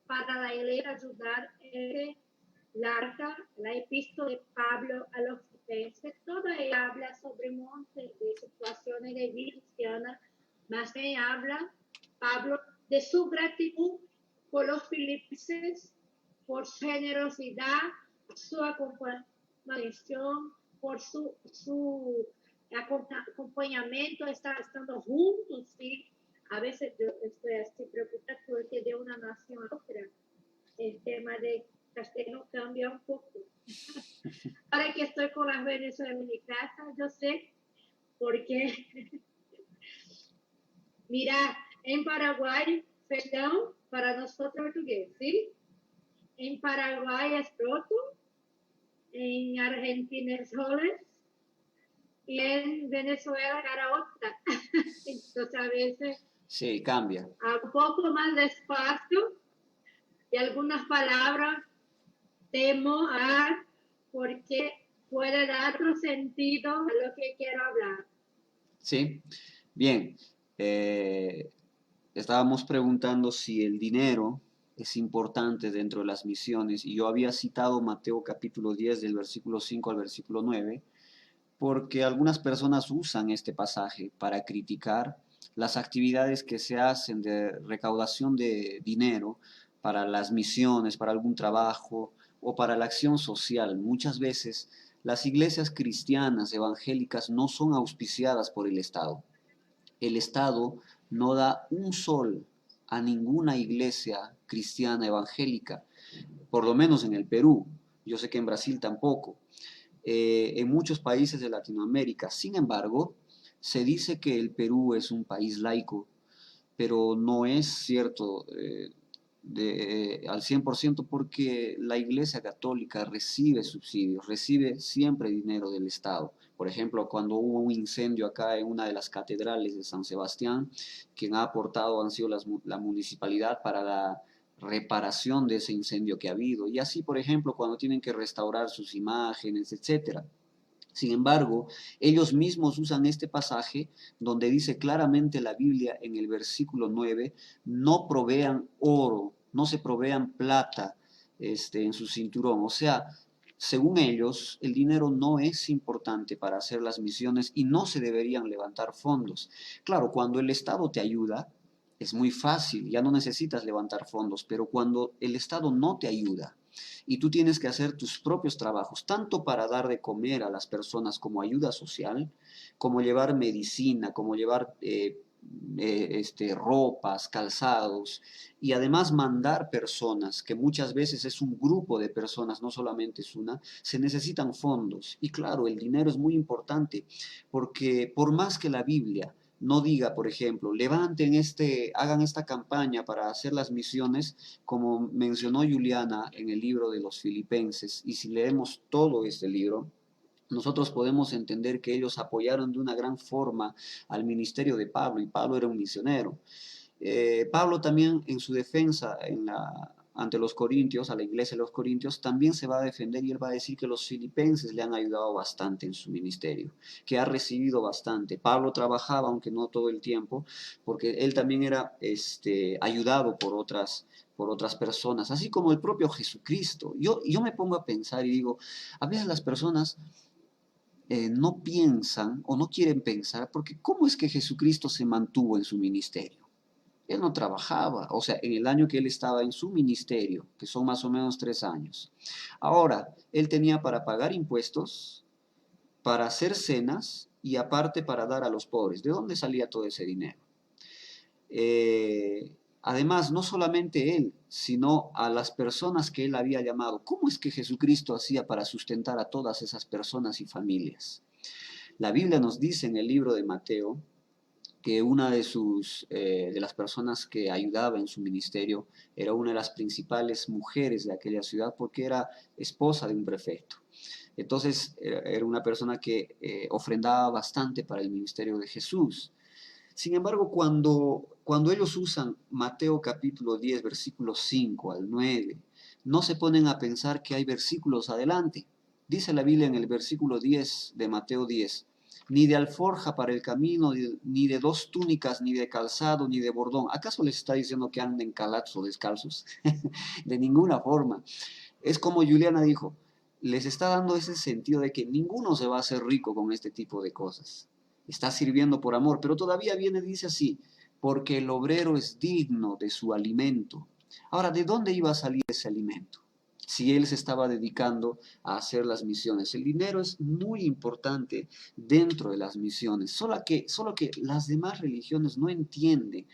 para la iglesia ayudar la epístola de Pablo a los filipenses. Toda ella habla sobre un montón de situaciones de vida cristiana, más bien habla Pablo de su gratitud por los filipenses, por su generosidad, su acompañación, por su acompañamiento, estando juntos, ¿sí? A veces yo estoy así preocupada porque de una nación a otra el tema de castellano cambia un poco. Ahora que estoy con las Venezuelanas en mi casa, yo sé porque, mira, en Paraguay, perdón, para nosotros portugués, ¿sí? En Paraguay es roto, en Argentina es soles y en Venezuela karaoke. Entonces a veces Sí, cambia. un poco más despacio y algunas palabras temo a porque puede dar otro sentido a lo que quiero hablar. Sí, bien. Estábamos preguntando si el dinero es importante dentro de las misiones y yo había citado Mateo capítulo 10 del versículo 5 al versículo 9 porque algunas personas usan este pasaje para criticar las actividades que se hacen de recaudación de dinero para las misiones, para algún trabajo o para la acción social. Muchas veces las iglesias cristianas evangélicas no son auspiciadas por el Estado. El Estado no da un sol a ninguna iglesia cristiana evangélica, por lo menos en el Perú. Yo sé que en Brasil tampoco. En muchos países de Latinoamérica. Sin embargo, se dice que el Perú es un país laico, pero no es cierto al 100% porque la Iglesia Católica recibe subsidios, recibe siempre dinero del Estado. Por ejemplo, cuando hubo un incendio acá en una de las catedrales de San Sebastián, quien ha aportado han sido la municipalidad para la reparación de ese incendio que ha habido. Y así, por ejemplo, cuando tienen que restaurar sus imágenes, etcétera. Sin embargo, ellos mismos usan este pasaje donde dice claramente la Biblia en el versículo 9, no provean oro, no se provean plata en su cinturón. O sea, según ellos, el dinero no es importante para hacer las misiones y no se deberían levantar fondos. Claro, cuando el Estado te ayuda, es muy fácil, ya no necesitas levantar fondos, pero cuando el Estado no te ayuda, y tú tienes que hacer tus propios trabajos, tanto para dar de comer a las personas como ayuda social, como llevar medicina, como llevar ropas, calzados, y además mandar personas, que muchas veces es un grupo de personas, no solamente es una, se necesitan fondos. Y claro, el dinero es muy importante, porque por más que la Biblia no diga, por ejemplo, hagan esta campaña para hacer las misiones, como mencionó Juliana en el libro de los Filipenses, y si leemos todo este libro, nosotros podemos entender que ellos apoyaron de una gran forma al ministerio de Pablo, y Pablo era un misionero. Pablo también en su defensa ante los corintios, a la iglesia de los corintios, también se va a defender y él va a decir que los filipenses le han ayudado bastante en su ministerio, que ha recibido bastante. Pablo trabajaba, aunque no todo el tiempo, porque él también era ayudado por otras personas, así como el propio Jesucristo. Yo me pongo a pensar y digo, a veces las personas no piensan o no quieren pensar, porque ¿cómo es que Jesucristo se mantuvo en su ministerio? Él no trabajaba, o sea, en el año que él estaba en su ministerio, que son más o menos 3 años. Ahora, él tenía para pagar impuestos, para hacer cenas y aparte para dar a los pobres. ¿De dónde salía todo ese dinero? Además, no solamente él, sino a las personas que él había llamado. ¿Cómo es que Jesucristo hacía para sustentar a todas esas personas y familias? La Biblia nos dice en el libro de Mateo que una de las personas que ayudaba en su ministerio era una de las principales mujeres de aquella ciudad porque era esposa de un prefecto. Entonces era una persona que ofrendaba bastante para el ministerio de Jesús. Sin embargo, cuando ellos usan Mateo capítulo 10, versículos 5 al 9, no se ponen a pensar que hay versículos adelante. Dice la Biblia en el versículo 10 de Mateo 10, ni de alforja para el camino, ni de 2 túnicas, ni de calzado, ni de bordón. ¿Acaso les está diciendo que anden calados o descalzos? De ninguna forma. Es como Juliana dijo, les está dando ese sentido de que ninguno se va a hacer rico con este tipo de cosas. Está sirviendo por amor, pero todavía viene, dice así, porque el obrero es digno de su alimento. Ahora, ¿de dónde iba a salir ese alimento? si él se estaba dedicando a hacer las misiones. El dinero es muy importante dentro de las misiones, solo que las demás religiones no entienden.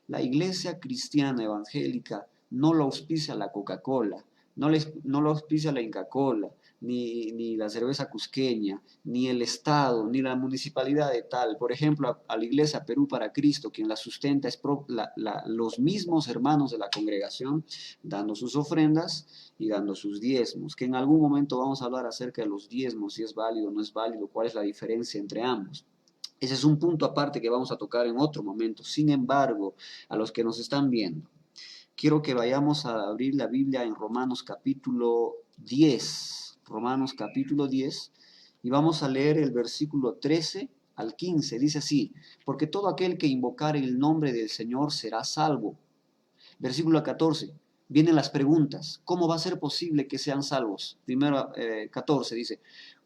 La iglesia cristiana evangélica no lo auspicia la Coca-Cola, no lo auspicia la Inca-Cola, ni la cerveza cusqueña, ni el Estado, ni la municipalidad de tal. Por ejemplo, a la iglesia Perú para Cristo, quien la sustenta es los mismos hermanos de la congregación, dando sus ofrendas y dando sus diezmos, que en algún momento vamos a hablar acerca de los diezmos, si es válido o no es válido, cuál es la diferencia entre ambos. Ese es un punto aparte que vamos a tocar en otro momento. Sin embargo, a los que nos están viendo, quiero que vayamos a abrir la Biblia en Romanos capítulo 10. Romanos capítulo 10. Y vamos a leer el versículo 13 al 15. Dice así: porque todo aquel que invocare el nombre del Señor será salvo. Versículo 14. Vienen las preguntas. ¿Cómo va a ser posible que sean salvos? Primero 14 dice: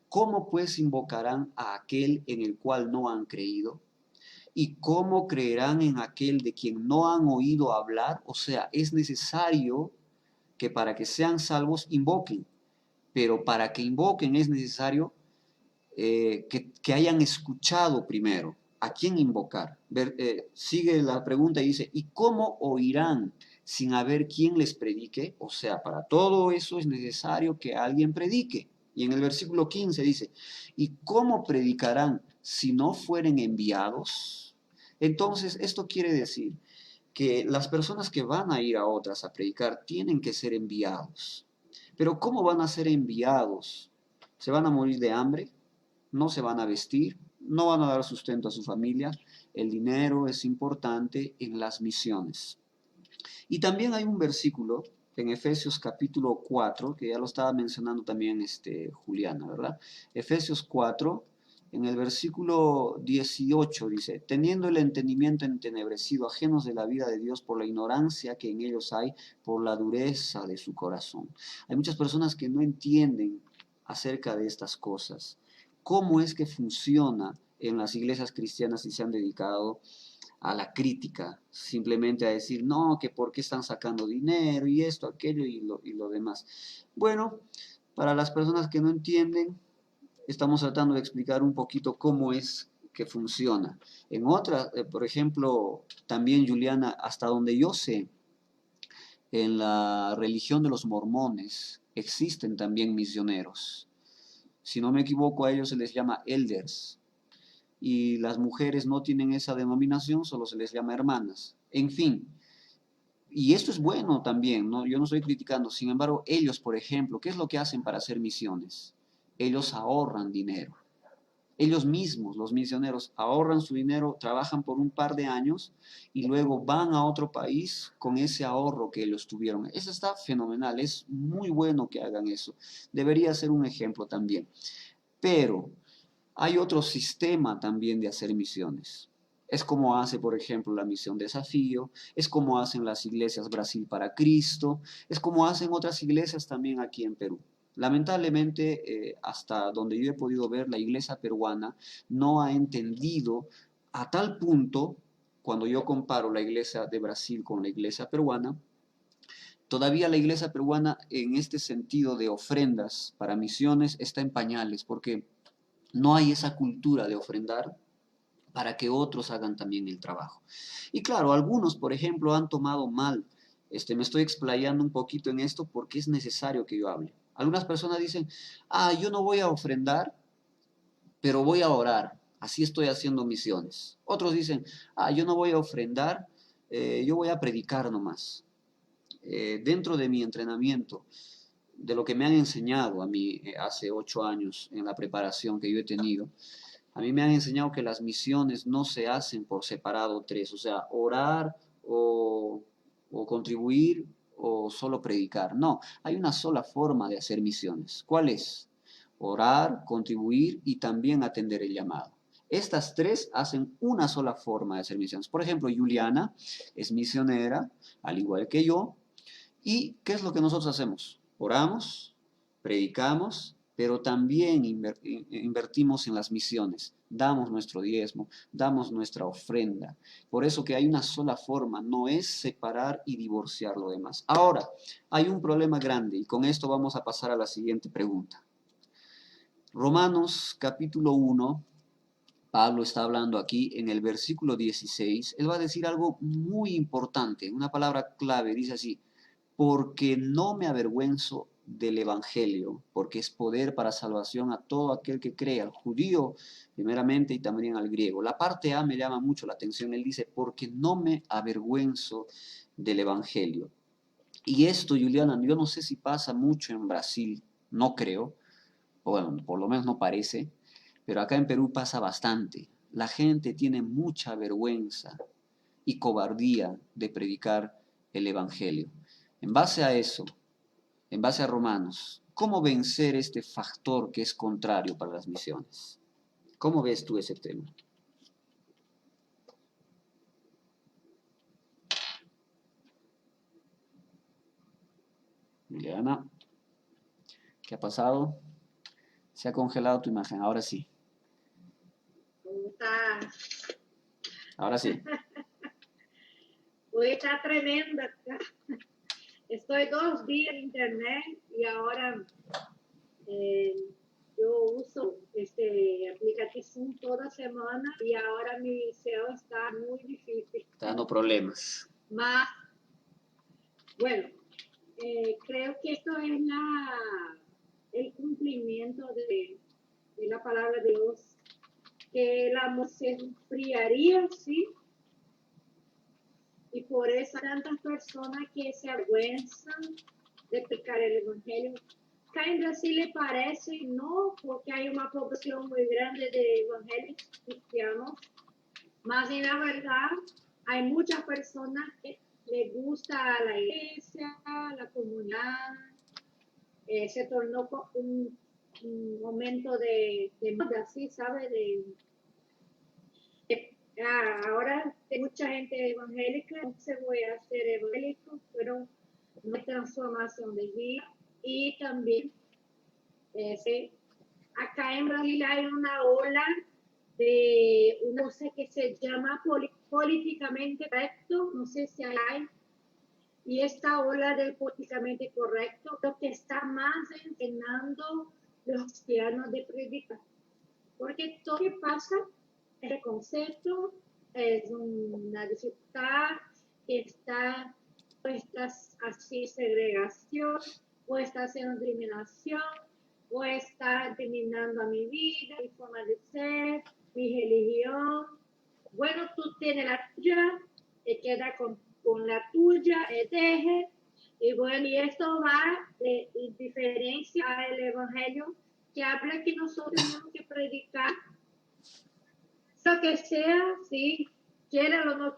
¿cómo pues invocarán a aquel en el cual no han creído? ¿Y cómo creerán en aquel de quien no han oído hablar? O sea, es necesario que para que sean salvos invoquen, pero para que invoquen es necesario que hayan escuchado primero. ¿A quién invocar? Sigue la pregunta y dice: ¿y cómo oirán sin haber quien les predique? O sea, para todo eso es necesario que alguien predique. Y en el versículo 15 dice: ¿y cómo predicarán si no fueren enviados? Entonces, esto quiere decir que las personas que van a ir a otras a predicar tienen que ser enviados. Pero ¿cómo van a ser enviados? ¿Se van a morir de hambre? ¿No se van a vestir? ¿No van a dar sustento a su familia? El dinero es importante en las misiones. Y también hay un versículo en Efesios capítulo 4, que ya lo estaba mencionando también Juliana, ¿verdad? Efesios 4, en el versículo 18 dice: teniendo el entendimiento entenebrecido, ajenos de la vida de Dios por la ignorancia que en ellos hay, por la dureza de su corazón. Hay muchas personas que no entienden acerca de estas cosas. ¿Cómo es que funciona en las iglesias cristianas y se han dedicado a la crítica, simplemente a decir, no, que por qué están sacando dinero y esto, aquello y lo demás? Bueno, para las personas que no entienden, estamos tratando de explicar un poquito cómo es que funciona. En otras, por ejemplo, también Juliana, hasta donde yo sé, en la religión de los mormones existen también misioneros. Si no me equivoco, a ellos se les llama elders, y las mujeres no tienen esa denominación, solo se les llama hermanas. En fin, y esto es bueno también, ¿no? Yo no estoy criticando. Sin embargo, ellos, por ejemplo, ¿qué es lo que hacen para hacer misiones? Ellos ahorran dinero. Ellos mismos, los misioneros, ahorran su dinero, trabajan por un par de años y luego van a otro país con ese ahorro que ellos tuvieron. Eso está fenomenal, es muy bueno que hagan eso. Debería ser un ejemplo también. Pero hay otro sistema también de hacer misiones. Es como hace, por ejemplo, la misión Desafío, es como hacen las iglesias Brasil para Cristo, es como hacen otras iglesias también aquí en Perú. Lamentablemente, hasta donde yo he podido ver, la iglesia peruana no ha entendido a tal punto, cuando yo comparo la iglesia de Brasil con la iglesia peruana, todavía la iglesia peruana en este sentido de ofrendas para misiones está en pañales, porque no hay esa cultura de ofrendar para que otros hagan también el trabajo. Y claro, algunos, por ejemplo, han tomado mal. Me estoy explayando un poquito en esto porque es necesario que yo hable. Algunas personas dicen, yo no voy a ofrendar, pero voy a orar. Así estoy haciendo misiones. Otros dicen, yo no voy a ofrendar, yo voy a predicar nomás. Dentro de mi entrenamiento, de lo que me han enseñado a mí hace 8 años en la preparación que yo he tenido, a mí me han enseñado que las misiones no se hacen por separado tres, o sea, orar o contribuir o solo predicar. No, hay una sola forma de hacer misiones. ¿Cuál es? Orar, contribuir y también atender el llamado. Estas tres hacen una sola forma de hacer misiones. Por ejemplo, Juliana es misionera, al igual que yo. ¿Y qué es lo que nosotros hacemos? Oramos, predicamos, pero también invertimos en las misiones, damos nuestro diezmo, damos nuestra ofrenda. Por eso que hay una sola forma, no es separar y divorciar lo demás. Ahora, hay un problema grande y con esto vamos a pasar a la siguiente pregunta. Romanos capítulo 1, Pablo está hablando aquí en el versículo 16, él va a decir algo muy importante, una palabra clave, dice así, porque no me avergüenzo del Evangelio, porque es poder para salvación a todo aquel que cree, al judío primeramente y también al griego. La parte A me llama mucho la atención, él dice, porque no me avergüenzo del Evangelio. Y esto, Juliana, yo no sé si pasa mucho en Brasil, no creo, o bueno, por lo menos no parece, pero acá en Perú pasa bastante. La gente tiene mucha vergüenza y cobardía de predicar el Evangelio. En base a eso, en base a Romanos, ¿cómo vencer este factor que es contrario para las misiones? ¿Cómo ves tú ese tema? Liliana, ¿qué ha pasado? Se ha congelado tu imagen, ahora sí, ¿Cómo estás? ahora sí. Hoy está tremenda acá. Estoy 2 días en internet y ahora eh, yo uso este aplicativo Zoom toda semana y ahora mi SEO está muy difícil. Está dando problemas. Más, bueno, creo que esto es el cumplimiento de la palabra de Dios, que el amor se enfriaría, ¿sí? Y por eso hay tantas personas que se avergüenzan de predicar el Evangelio. Acá en Brasil le parece, no, porque hay una población muy grande de evangélicos cristianos, mas en la verdad hay muchas personas que les gusta la iglesia, la comunidad, se tornó un momento de moda, ¿sí? ¿Sabe? Ahora hay mucha gente evangélica, entonces voy a ser evangélico, pero una transformación de vida y también sí, acá en Brasil hay una ola de una cosa que se llama políticamente correcto, no sé si hay, y esta ola del políticamente correcto lo que está más enseñando los cristianos de predicar, porque todo lo que pasa es el concepto, es una dificultad que está puesta así segregación, o está haciendo discriminación, o está terminando a mi vida, mi forma de ser, mi religión. Bueno, tú tienes la tuya, te queda con la tuya, deje. Y bueno, y esto va de diferencia al Evangelio que habla que nosotros tenemos que predicar lo que sea, sí, quiera o no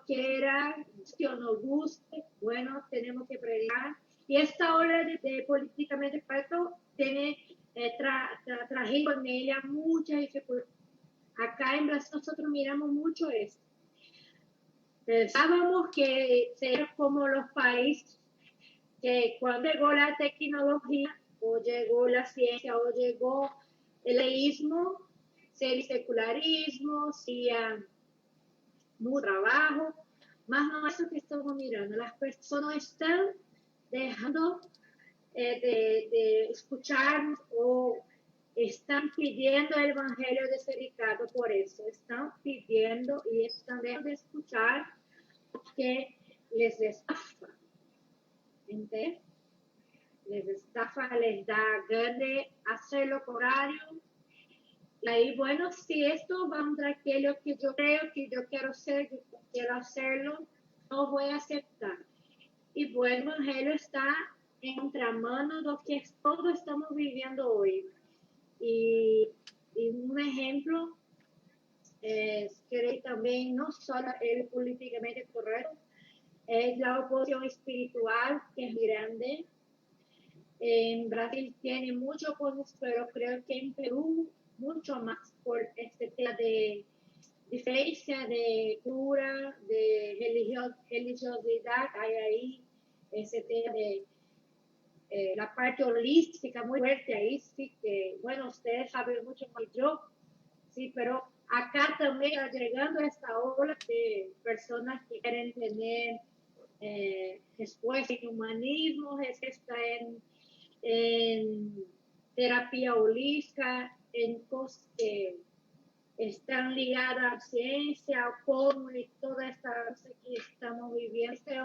quiera, que o no guste, bueno, tenemos que predicar. Y esta ola de políticamente correcto tiene traído con ella mucha dificultad. Acá en Brasil nosotros miramos mucho esto. Pensábamos que ser como los países que cuando llegó la tecnología o llegó la ciencia o llegó el ateísmo, el secularismo, sería mucho trabajo, más no eso que estamos mirando. Las personas están dejando de escuchar o están pidiendo el Evangelio de ser Ricardo por eso. Están pidiendo y están dejando de escuchar porque les estafa. ¿Entiendes? Les estafa, les da ganas de hacer lo contrario. Y ahí, bueno, si esto va contra aquello que yo creo, que yo quiero ser, que yo quiero hacerlo, no voy a aceptar. Y bueno, el Evangelio está en contramano de lo que todos estamos viviendo hoy. Y un ejemplo es que también no solo el políticamente correcto, es la oposición espiritual que es grande. En Brasil tiene mucho oposición, pero creo que en Perú mucho más por este tema de diferencia de cultura, de religiosidad, hay ahí ese tema la parte holística muy fuerte ahí, sí, que, bueno, ustedes saben mucho más que yo, sí, pero acá también está llegando esta ola de personas que quieren tener respuesta en humanismo, respuesta en terapia holística, en cosas que están ligadas a ciencia, cómo y toda esta cosa que estamos viviendo. Esta es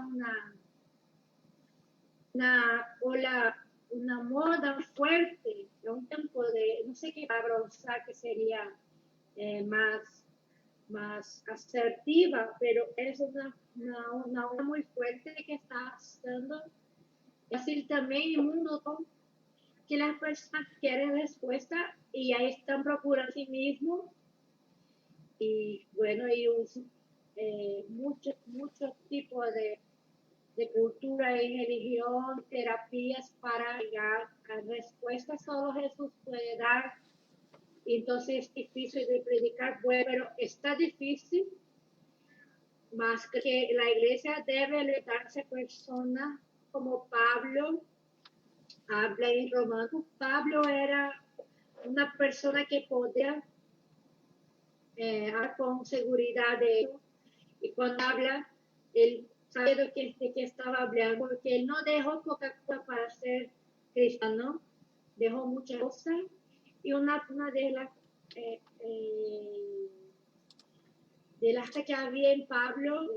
una ola, una moda fuerte, de un tiempo de, no sé qué palabra usar que sería más asertiva, pero es una ola muy fuerte que está dando. Así también el mundo que las personas quieren respuesta y ahí están procurando a sí mismos y bueno, y usan muchos tipos de cultura y religión, terapias para llegar a respuestas solo Jesús puede dar. Y entonces es difícil de predicar, bueno, pero está difícil, más que la iglesia debe levantarse personas como Pablo, habla en Romanos. Pablo era una persona que podía hablar con seguridad de eso. Y cuando habla, él sabe de qué estaba hablando, porque él no dejó Coca-Cola para ser cristiano, dejó muchas cosas. Y una eh, eh, de las que había en Pablo,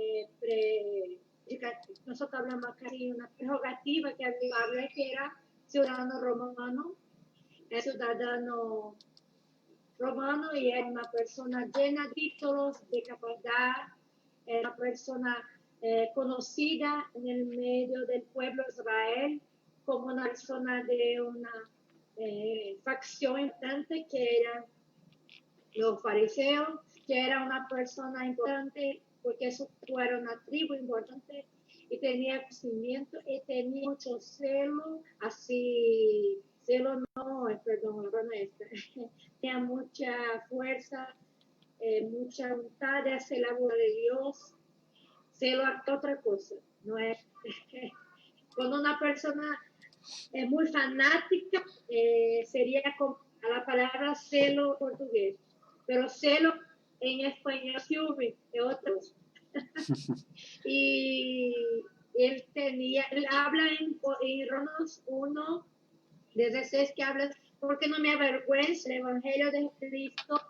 nosotros hablamos casi una prerrogativa que había en Pablo, que era ciudadano romano, ciudadano romano y era una persona llena de títulos, de capacidad, era una persona conocida en el medio del pueblo de Israel como una persona de una facción importante que eran los fariseos, que era una persona importante porque eso era una tribu importante y tenía conocimiento y tenía mucho celo, así, celo no, perdón, no es, tenía mucha fuerza, mucha voluntad de hacer la voluntad de Dios, celo a otra cosa, no es, cuando una persona es muy fanática, sería como a la palabra celo portugués, pero celo en español sube de otros. Y él habla en Romanos 1, 16, que habla, porque no me avergüenza el Evangelio de Cristo,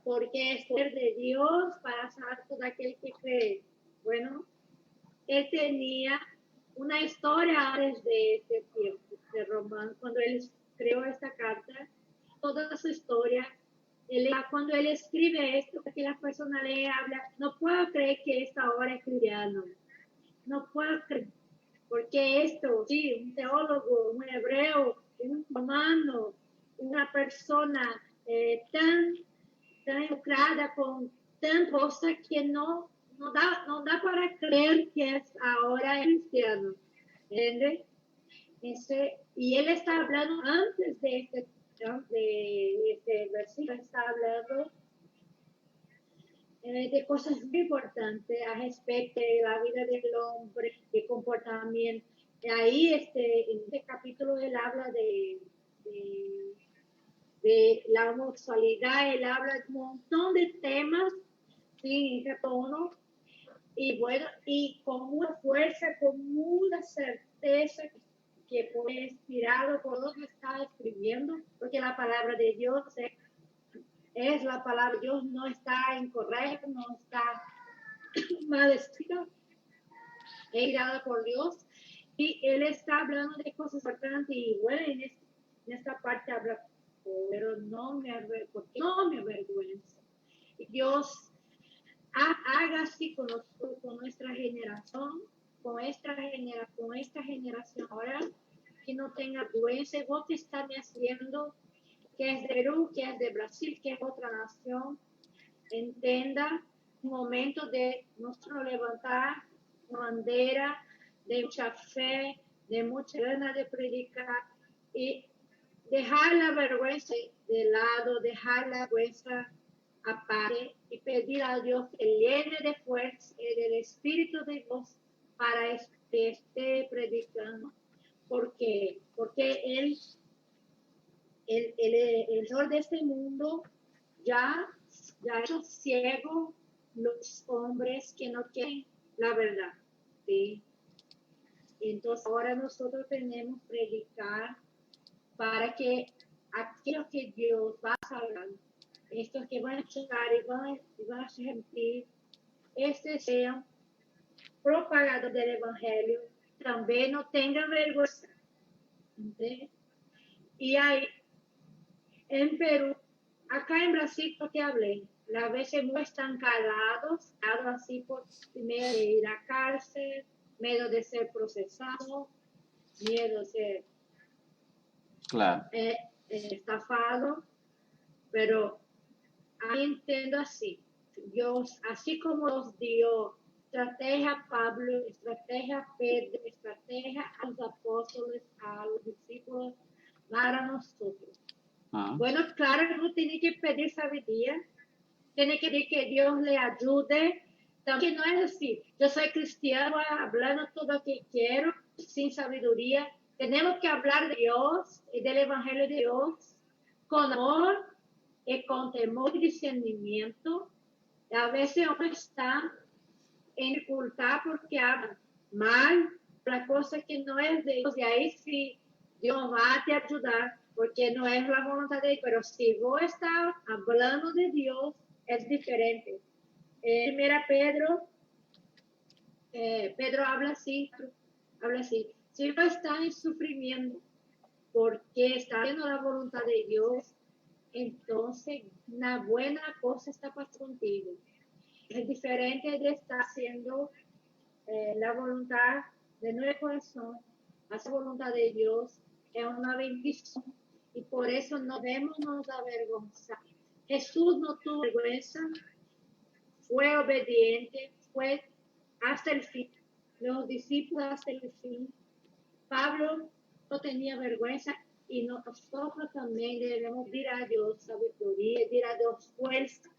porque es poder de Dios para salvar todo aquel que cree. Bueno, él tenía una historia antes de este tiempo, de Román, cuando él creó esta carta, toda su historia, cuando él escribe esto, que la persona le habla, no puedo creer que esta obra es cristiano, no puedo creer, porque esto, sí, un teólogo, un hebreo, un romano, una persona tan educada con tan cosa que no da para creer que es ahora cristiano. ¿Entiendes? Y él está hablando antes de este versículo, está hablando de cosas muy importantes a respecto de la vida del hombre, de comportamiento. Ahí en este capítulo él habla de la homosexualidad, él habla de un montón de temas, sí, uno, y bueno, y con una fuerza, con una certeza que fue inspirado por lo que está escribiendo, porque la palabra de Dios es la palabra de Dios, no está incorrecta, no está mal escrita, es dada por Dios, y él está hablando de cosas importantes, y bueno, en esta parte habla, pero no me avergüenza. Dios haga así con nuestra generación, con esta generación ahora, que no tenga vergüenza. Vos que estás haciendo, que es de Perú, que es de Brasil, que es otra nación, entienda un momento de nuestro levantar bandera, de mucha fe, de mucha ganas de predicar y dejar la vergüenza de lado, dejar la vergüenza aparte y pedir a Dios que llene de fuerza del Espíritu de Dios para que esté predicando. ¿Por qué? Señor de este mundo ya ha hecho ciego los hombres que no quieren la verdad. ¿Sí? Entonces ahora nosotros tenemos que predicar para que aquellos que Dios va a salvar, estos que van a llegar y van a sentir, sean propagadores del Evangelio, también no tengan vergüenza. ¿Sí? Y hay en Perú, acá en Brasil, lo que hablé, a veces muy están calados, así por miedo de ir a cárcel, miedo de ser procesado, miedo de ser Claro. estafado, pero ahí entiendo así. Dios, así como nos dio estrategia a Pablo, estrategia a Pedro, estrategia a los apóstoles, a los discípulos, para nosotros. Ah. Bueno, claro, uno tiene que pedir sabiduría, tiene que pedir que Dios le ayude. También no es así, yo soy cristiano, hablando todo lo que quiero, sin sabiduría. Tenemos que hablar de Dios y del Evangelio de Dios con amor y con temor y discernimiento. A veces uno está en dificultad porque habla mal, la cosa que no es de Dios, y ahí sí Dios va a te ayudar, porque no es la voluntad de Dios, pero si vos estás hablando de Dios, es diferente. Primera Pedro, Pedro habla así, si vos estás en sufrimiento porque está haciendo la voluntad de Dios, entonces una buena cosa está pasando contigo. Es diferente de estar haciendo la voluntad de nuestro corazón, hacer voluntad de Dios, es una bendición y por eso no debemos nos avergonzar. Jesús no tuvo vergüenza, fue obediente, fue hasta el fin, los discípulos hasta el fin. Pablo no tenía vergüenza y nosotros también debemos pedir a Dios sabiduría, pedir a Dios fuerza,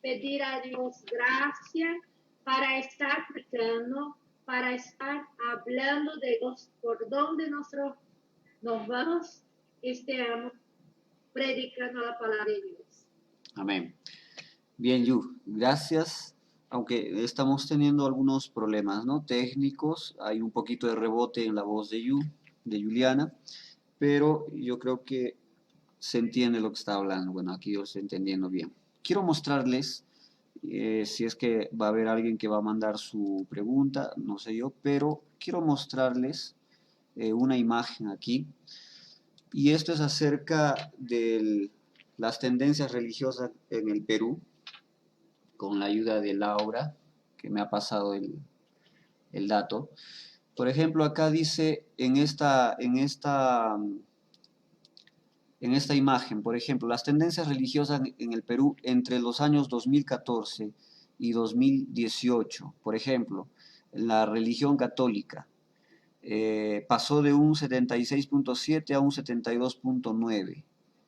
pedir a Dios gracia para estar predicando, para estar hablando de Dios por donde nosotros nos vamos, estemos predicando la palabra de Dios. Amén. Bien, Yu, gracias. Aunque estamos teniendo algunos problemas, ¿no? Técnicos, hay un poquito de rebote en la voz de Yu, de Juliana, pero yo creo que se entiende lo que está hablando. Bueno, aquí yo estoy entendiendo bien. Quiero mostrarles, si es que va a haber alguien que va a mandar su pregunta, no sé yo, pero quiero mostrarles una imagen aquí. Y esto es acerca de las tendencias religiosas en el Perú, con la ayuda de Laura, que me ha pasado el dato. Por ejemplo, acá dice en esta imagen, por ejemplo, las tendencias religiosas en el Perú entre los años 2014 y 2018. Por ejemplo, la religión católica pasó de un 76.7 a un 72.9.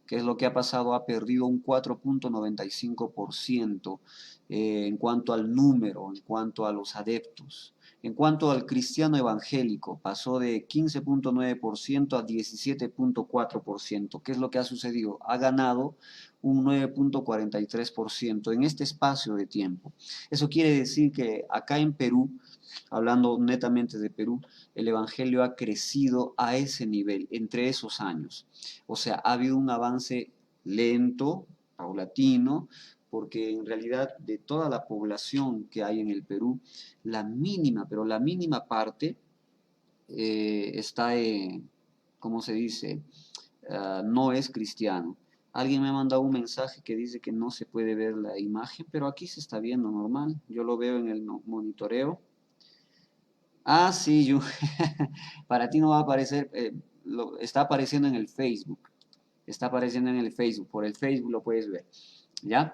¿Qué es lo que ha pasado? Ha perdido un 4.95% en cuanto al número, en cuanto a los adeptos. En cuanto al cristiano evangélico, pasó de 15.9% a 17.4%. ¿Qué es lo que ha sucedido? Ha ganado un 9.43% en este espacio de tiempo. Eso quiere decir que acá en Perú, hablando netamente de Perú, el evangelio ha crecido a ese nivel, entre esos años. O sea, ha habido un avance lento, paulatino, porque en realidad de toda la población que hay en el Perú, la mínima, pero la mínima parte está en, ¿cómo se dice? No es cristiano. Alguien me ha mandado un mensaje que dice que no se puede ver la imagen, pero aquí se está viendo normal. Yo lo veo en el monitoreo. Ah, sí, yo. Para ti no va a aparecer, está apareciendo en el Facebook. Está apareciendo en el Facebook. Por el Facebook lo puedes ver. ¿Ya?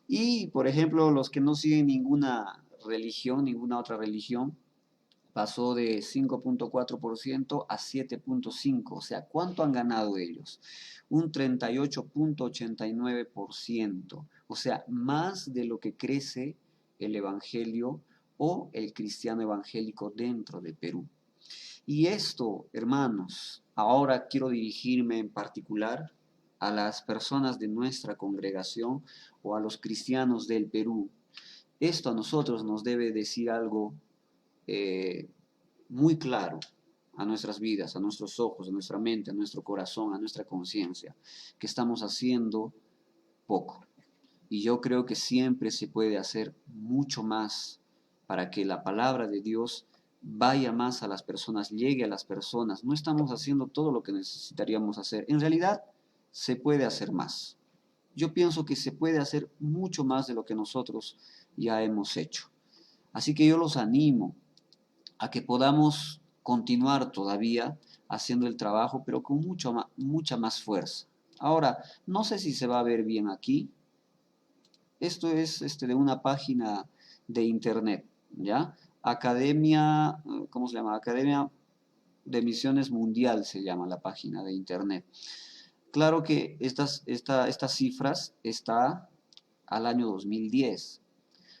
Y, por ejemplo, los que no siguen ninguna religión, ninguna otra religión, pasó de 5.4% a 7.5%. O sea, ¿cuánto han ganado ellos? Un 38.89%. O sea, más de lo que crece el Evangelio o el cristiano evangélico dentro de Perú. Y esto, hermanos, ahora quiero dirigirme en particular a las personas de nuestra congregación o a los cristianos del Perú. Esto a nosotros nos debe decir algo muy claro a nuestras vidas, a nuestros ojos, a nuestra mente, a nuestro corazón, a nuestra conciencia, que estamos haciendo poco. Y yo creo que siempre se puede hacer mucho más para que la palabra de Dios vaya más a las personas, llegue a las personas. No estamos haciendo todo lo que necesitaríamos hacer. En realidad, se puede hacer más. Yo pienso que se puede hacer mucho más de lo que nosotros ya hemos hecho. Así que yo los animo a que podamos continuar todavía haciendo el trabajo, pero con mucha más fuerza. Ahora, no sé si se va a ver bien aquí. Esto es de una página de internet, ¿ya? Academia, ¿cómo se llama? Academia de Misiones Mundial se llama la página de internet. Claro que estas cifras está al año 2010.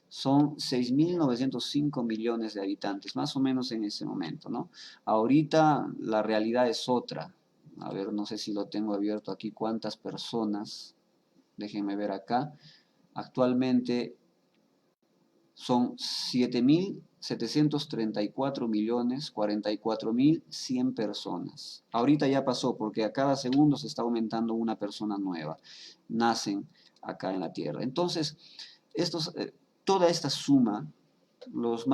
Son 6.905 millones de habitantes, más o menos en ese momento, ¿no? Ahorita la realidad es otra. A ver, no sé si lo tengo abierto aquí, cuántas personas. Déjenme ver acá. Actualmente son 7.734 millones, 44.100 personas. Ahorita ya pasó porque a cada segundo se está aumentando una persona nueva. Nacen acá en la Tierra. Entonces, toda esta suma, los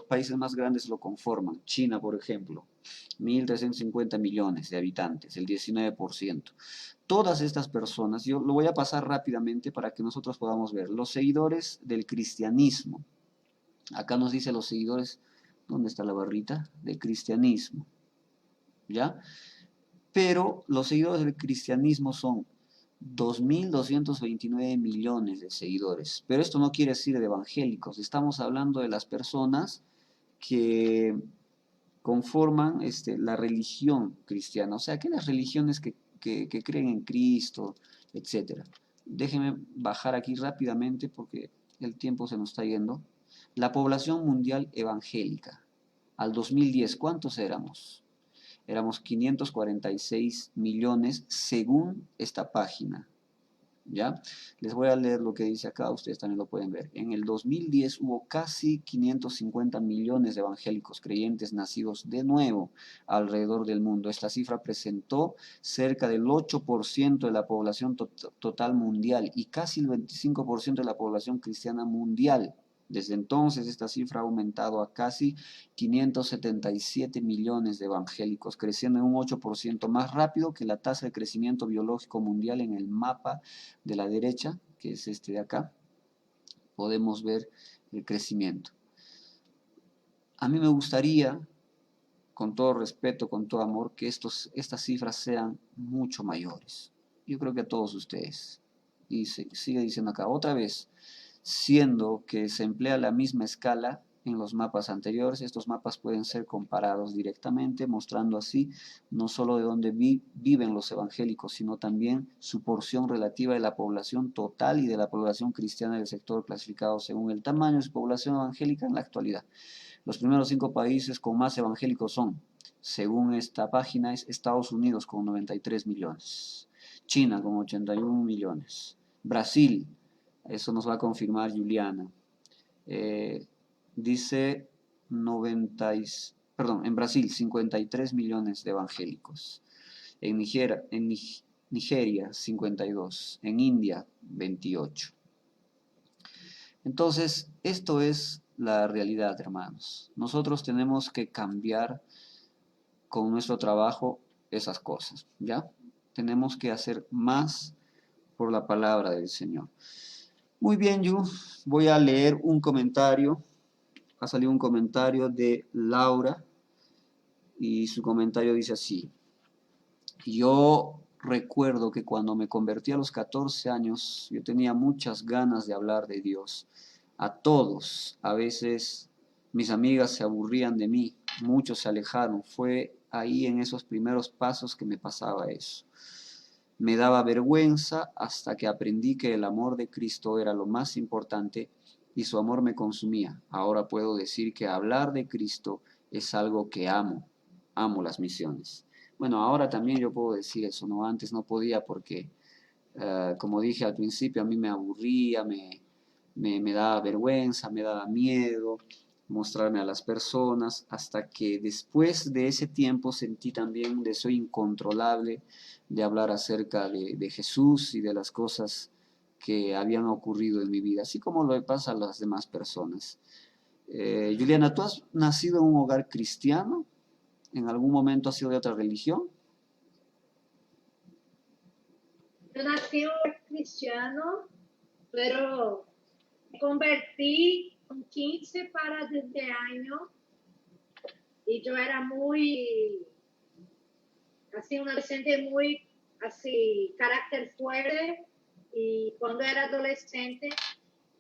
países más grandes lo conforman. China, por ejemplo, 1.350 millones de habitantes, el 19%. Todas estas personas, yo lo voy a pasar rápidamente para que nosotros podamos ver, los seguidores del cristianismo. Acá nos dice los seguidores, ¿dónde está la barrita? Del cristianismo, ¿ya? Pero los seguidores del cristianismo son 2.229 millones de seguidores. Pero esto no quiere decir de evangélicos, estamos hablando de las personas que conforman la religión cristiana, o sea, aquellas religiones que creen en Cristo, etc. Déjenme bajar aquí rápidamente porque el tiempo se nos está yendo. La población mundial evangélica, al 2010, ¿cuántos éramos? Éramos 546 millones según esta página. ¿Ya? Les voy a leer lo que dice acá, ustedes también lo pueden ver. En el 2010 hubo casi 550 millones de evangélicos creyentes nacidos de nuevo alrededor del mundo. Esta cifra presentó cerca del 8% de la población total mundial y casi el 25% de la población cristiana mundial. Desde entonces, esta cifra ha aumentado a casi 577 millones de evangélicos, creciendo en un 8% más rápido que la tasa de crecimiento biológico mundial en el mapa de la derecha, que es este de acá. Podemos ver el crecimiento. A mí me gustaría, con todo respeto, con todo amor, que estas cifras sean mucho mayores. Yo creo que a todos ustedes. Y sigue diciendo acá, otra vez, siendo que se emplea la misma escala en los mapas anteriores, estos mapas pueden ser comparados directamente, mostrando así no solo de dónde viven los evangélicos, sino también su porción relativa de la población total y de la población cristiana del sector, clasificado según el tamaño de su población evangélica en la actualidad. Los primeros 5 países con más evangélicos son, según esta página, es Estados Unidos con 93 millones, China con 81 millones, Brasil, eso nos va a confirmar Juliana. Dice en Brasil 53 millones de evangélicos. En Nigeria 52. En India 28. Entonces, esto es la realidad, hermanos. Nosotros tenemos que cambiar con nuestro trabajo esas cosas, ¿ya? Tenemos que hacer más por la palabra del Señor. Muy bien, Yu, voy a leer un comentario. Ha salido un comentario de Laura y su comentario dice así: yo recuerdo que cuando me convertí a los 14 años, yo tenía muchas ganas de hablar de Dios. A todos, a veces mis amigas se aburrían de mí, muchos se alejaron. Fue ahí en esos primeros pasos que me pasaba eso. Me daba vergüenza hasta que aprendí que el amor de Cristo era lo más importante y su amor me consumía. Ahora puedo decir que hablar de Cristo es algo que amo. Amo las misiones. bueno, ahora también yo puedo decir eso, ¿no? Antes no podía porque, como dije al principio, a mí me aburría, me daba vergüenza, me daba miedo mostrarme a las personas, hasta que después de ese tiempo sentí también un deseo incontrolable de hablar acerca de Jesús y de las cosas que habían ocurrido en mi vida, así como lo pasa a las demás personas. Juliana, ¿tú has nacido en un hogar cristiano? ¿En algún momento has sido de otra religión? Yo nací un cristiano, pero me convertí con 15 para 20 años y yo era muy, así, una adolescente muy, así, carácter fuerte. Y cuando era adolescente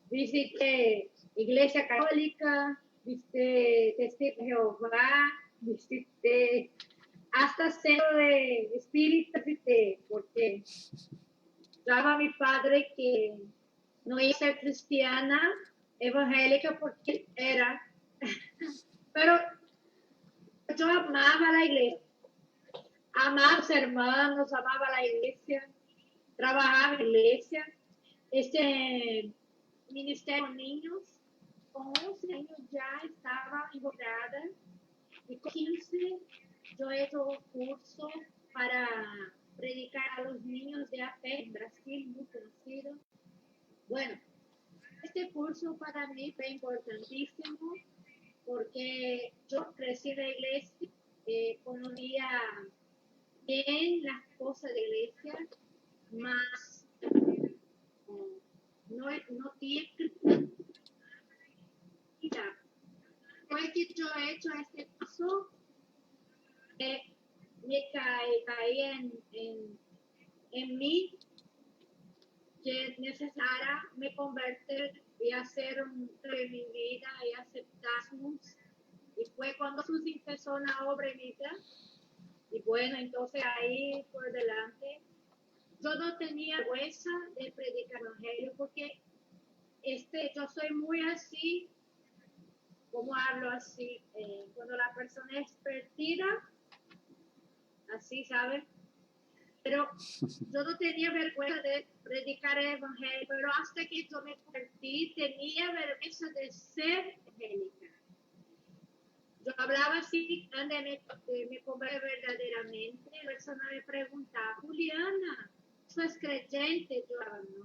visité iglesia católica, visité Testigo de Jehová, visité hasta centro de espíritu, visité, porque daba a mi padre que no iba a ser cristiana, evangélica, porque era, pero yo amaba la iglesia, amaba a los hermanos, amaba la iglesia, trabajaba en la iglesia. Este ministerio de niños, con 11 años ya estaba involucrada y con 15 yo he hecho un curso para predicar a los niños de a fe en Brasil, muy conocido. Bueno, este curso para mí fue importantísimo porque yo crecí en la iglesia, conocía bien las cosas de la iglesia, más no tiene. Mira, después que yo he hecho este paso, eh, caí en mí que es necesaria me convertir y hacer un cambio en mi vida y aceptar Jesús. Y fue cuando Jesús empezó una obra en mi vida. Y bueno, entonces ahí por delante, yo no tenía vergüenza de predicar el evangelio porque yo soy muy así, como hablo así, cuando la persona es perdida, así, ¿sabes? Pero yo no tenía vergüenza de predicar el evangelio, pero hasta que yo me convertí tenía vergüenza de ser evangélica. Yo hablaba así, me convertí verdaderamente. La persona me preguntaba, Juliana, ¿tú eres creyente? Yo,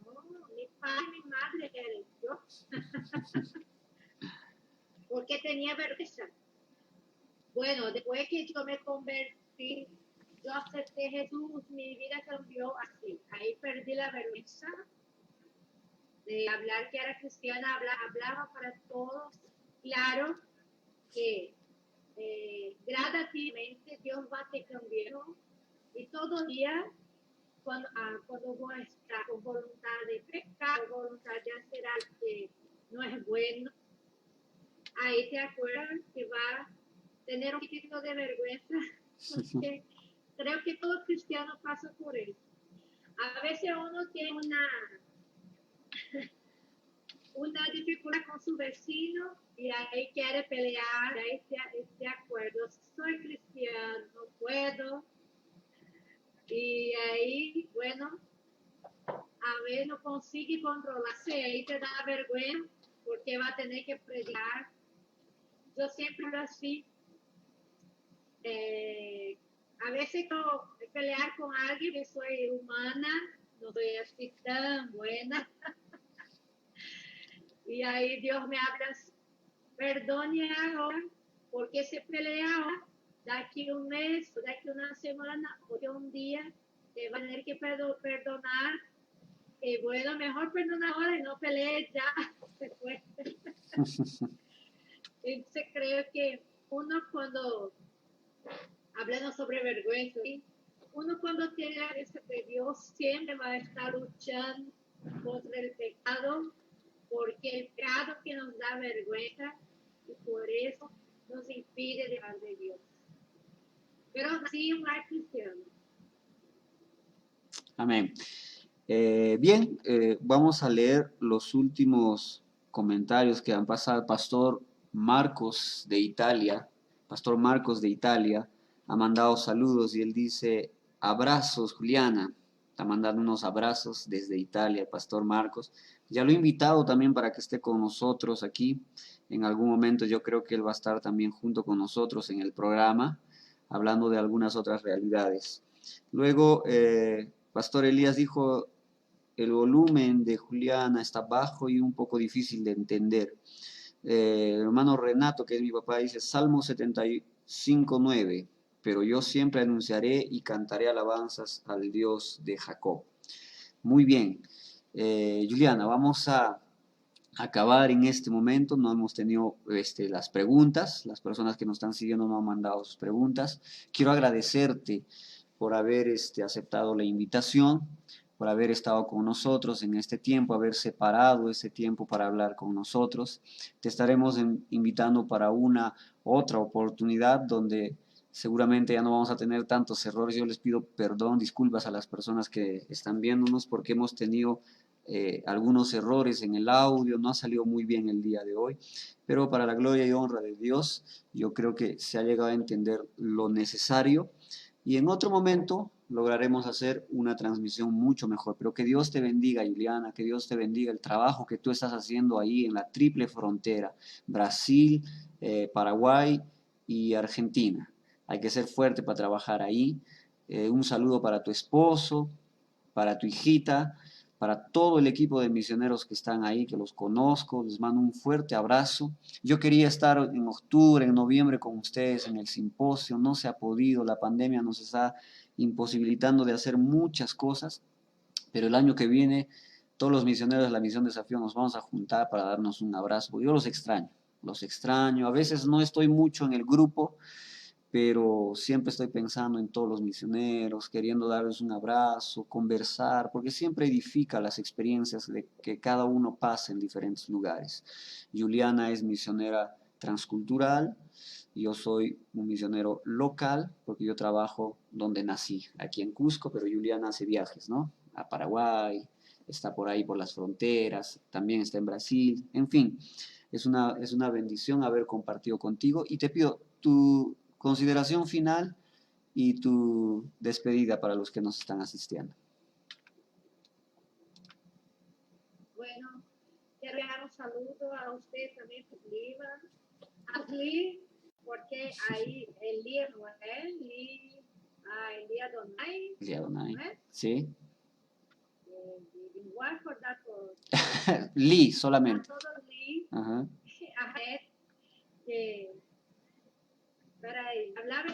no, mi padre y mi madre eran yo. Porque tenía vergüenza. Bueno, después que yo me convertí, yo acepté a Jesús, mi vida cambió así. Ahí perdí la vergüenza de hablar que era cristiana, hablaba para todos. Claro que gradualmente Dios va te cambiando y todo día cuando voy a estar con voluntad de pecar, voluntad de hacer algo que no es bueno, ahí te acuerdas que va a tener un poquito de vergüenza, porque creo que todo cristiano pasa por eso. A veces uno tiene una dificultad con su vecino y ahí quiere pelear, ahí de acuerdo, soy cristiano, no puedo. Y ahí, bueno, a ver, no consigue controlarse, ahí te da vergüenza porque va a tener que predicar. Yo siempre lo así. A veces no pelear con alguien que soy humana, no soy así tan buena. Y ahí Dios me habla, perdone ahora, porque se pelea ahora, de aquí un mes, de aquí una semana, o de un día, te va a tener que perdonar. Y bueno, mejor perdonar ahora y no pelees ya después. Entonces creo que uno cuando, hablando sobre vergüenza, ¿sí? Uno cuando tiene la gracia de Dios siempre va a estar luchando contra el pecado, porque el pecado que nos da vergüenza y por eso nos impide dejar de Dios. Pero sí un cristiano. Amén. Bien, vamos a leer los últimos comentarios que han pasado. Pastor Marcos de Italia ha mandado saludos y él dice, abrazos, Juliana. Está mandando unos abrazos desde Italia, el pastor Marcos. Ya lo he invitado también para que esté con nosotros aquí. En algún momento yo creo que él va a estar también junto con nosotros en el programa, hablando de algunas otras realidades. Luego, Pastor Elías dijo, el volumen de Juliana está bajo y un poco difícil de entender. Hermano Renato, que es mi papá, dice Salmo 75:9, pero yo siempre anunciaré y cantaré alabanzas al Dios de Jacob. Muy bien. Juliana, vamos a acabar en este momento. No hemos tenido las preguntas, las personas que nos están siguiendo no han mandado sus preguntas. Quiero agradecerte por haber aceptado la invitación, por haber estado con nosotros en este tiempo, haber separado ese tiempo para hablar con nosotros. Te estaremos invitando para una otra oportunidad donde seguramente ya no vamos a tener tantos errores. Yo les pido perdón, disculpas a las personas que están viéndonos porque hemos tenido algunos errores en el audio, no ha salido muy bien el día de hoy, pero para la gloria y honra de Dios, yo creo que se ha llegado a entender lo necesario y en otro momento lograremos hacer una transmisión mucho mejor. Pero que Dios te bendiga, Juliana, que Dios te bendiga el trabajo que tú estás haciendo ahí en la triple frontera, Brasil, Paraguay y Argentina. Hay que ser fuerte para trabajar ahí. Un saludo para tu esposo, para tu hijita, para todo el equipo de misioneros que están ahí, que los conozco, les mando un fuerte abrazo. Yo quería estar en octubre, en noviembre con ustedes en el simposio, no se ha podido, la pandemia nos está imposibilitando de hacer muchas cosas, pero el año que viene todos los misioneros de la Misión Desafío nos vamos a juntar para darnos un abrazo. Yo los extraño, a veces no estoy mucho en el grupo, pero siempre estoy pensando en todos los misioneros, queriendo darles un abrazo, conversar, porque siempre edifica las experiencias de que cada uno pasa en diferentes lugares. Juliana es misionera transcultural, yo soy un misionero local, porque yo trabajo donde nací, aquí en Cusco, pero Juliana hace viajes, ¿no? A Paraguay, está por ahí por las fronteras, también está en Brasil, en fin, es una bendición haber compartido contigo y te pido tu consideración final y tu despedida para los que nos están asistiendo. Bueno, quiero dar un saludo a usted también, Liva, a Lee, porque ahí Elías Noel y a Elías Donay, Elías Donay, ¿no es? ¿sí? Igual por datos. Lee, A solamente. todos Lee, Ajá. a Ed, que para hablar,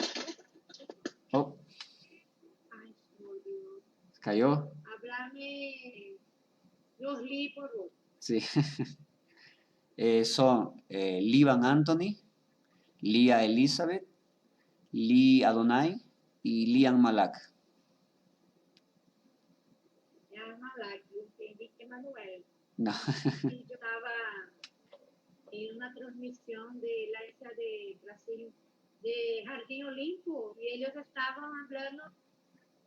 Oh, ay, se me olvidó. cayó. Háblame los Lee por vos. Sí. Son Lee Van Anthony, Lia Elizabeth, Lee Adonai y Lian Malak. Llama la que entendí que Manuel. No. Y yo estaba en una transmisión de la isla de Brasil, de Jardín Olimpo, y ellos estaban hablando,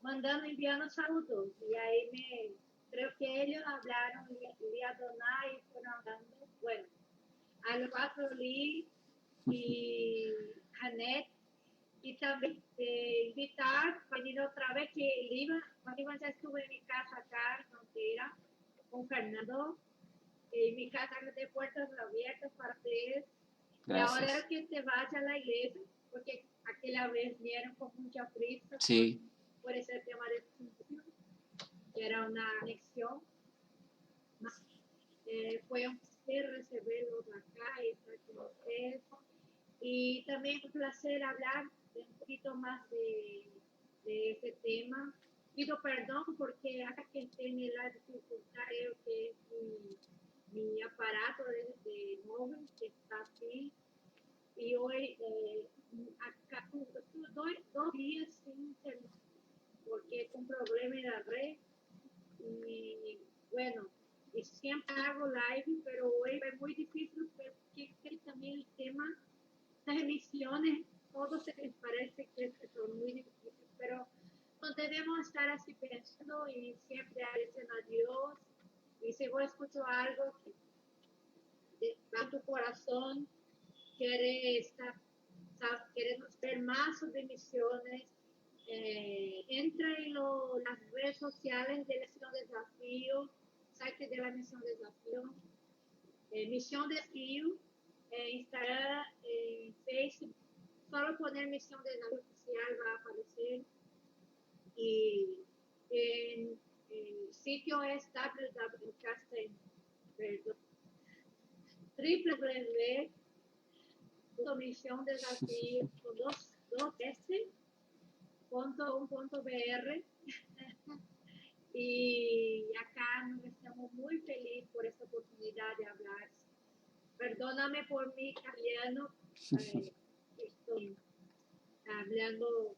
mandando, enviando saludos, y ahí creo que ellos hablaron, y Adonai fueron hablando, bueno, a los cuatro Lee y Janet, y también invitar para venir otra vez, que Iván ya estuve en mi casa acá en Frontera, con Fernando, mi casa de puertas abiertas para ustedes. Y ahora Gracias. que te vaya a la iglesia, porque aquella vez vinieron con mucha prisa Sí. por ese tema de función, que era una anexión. Fue un placer recibirlos acá y estar con ustedes. Y también un placer hablar un poquito más de ese tema. Pido perdón porque acá que tiene la dificultad, creo que es mi aparato de móvil que está así. Y hoy acá doy 2 días sin internet porque es un problema en la red. Y bueno, y siempre hago live, pero hoy es muy difícil porque también el tema, las emisiones, todo se les parece que son muy difíciles, pero no debemos estar así pensando y siempre agradecen a Dios. Y si vos escucho algo que va a tu corazón, quiere estar queremos ver más sobre misiones, entra en las redes sociales de la Misión Desafío, site de la Misión Desafío, Misión Desafío, Instagram, Facebook, solo poner Misión Desafío Oficial va a aparecer. Y el sitio es www.misiondesafío con dos s.1.br. Y acá nos estamos muy felices por esta oportunidad de hablar. Perdóname por mi italiano, estoy hablando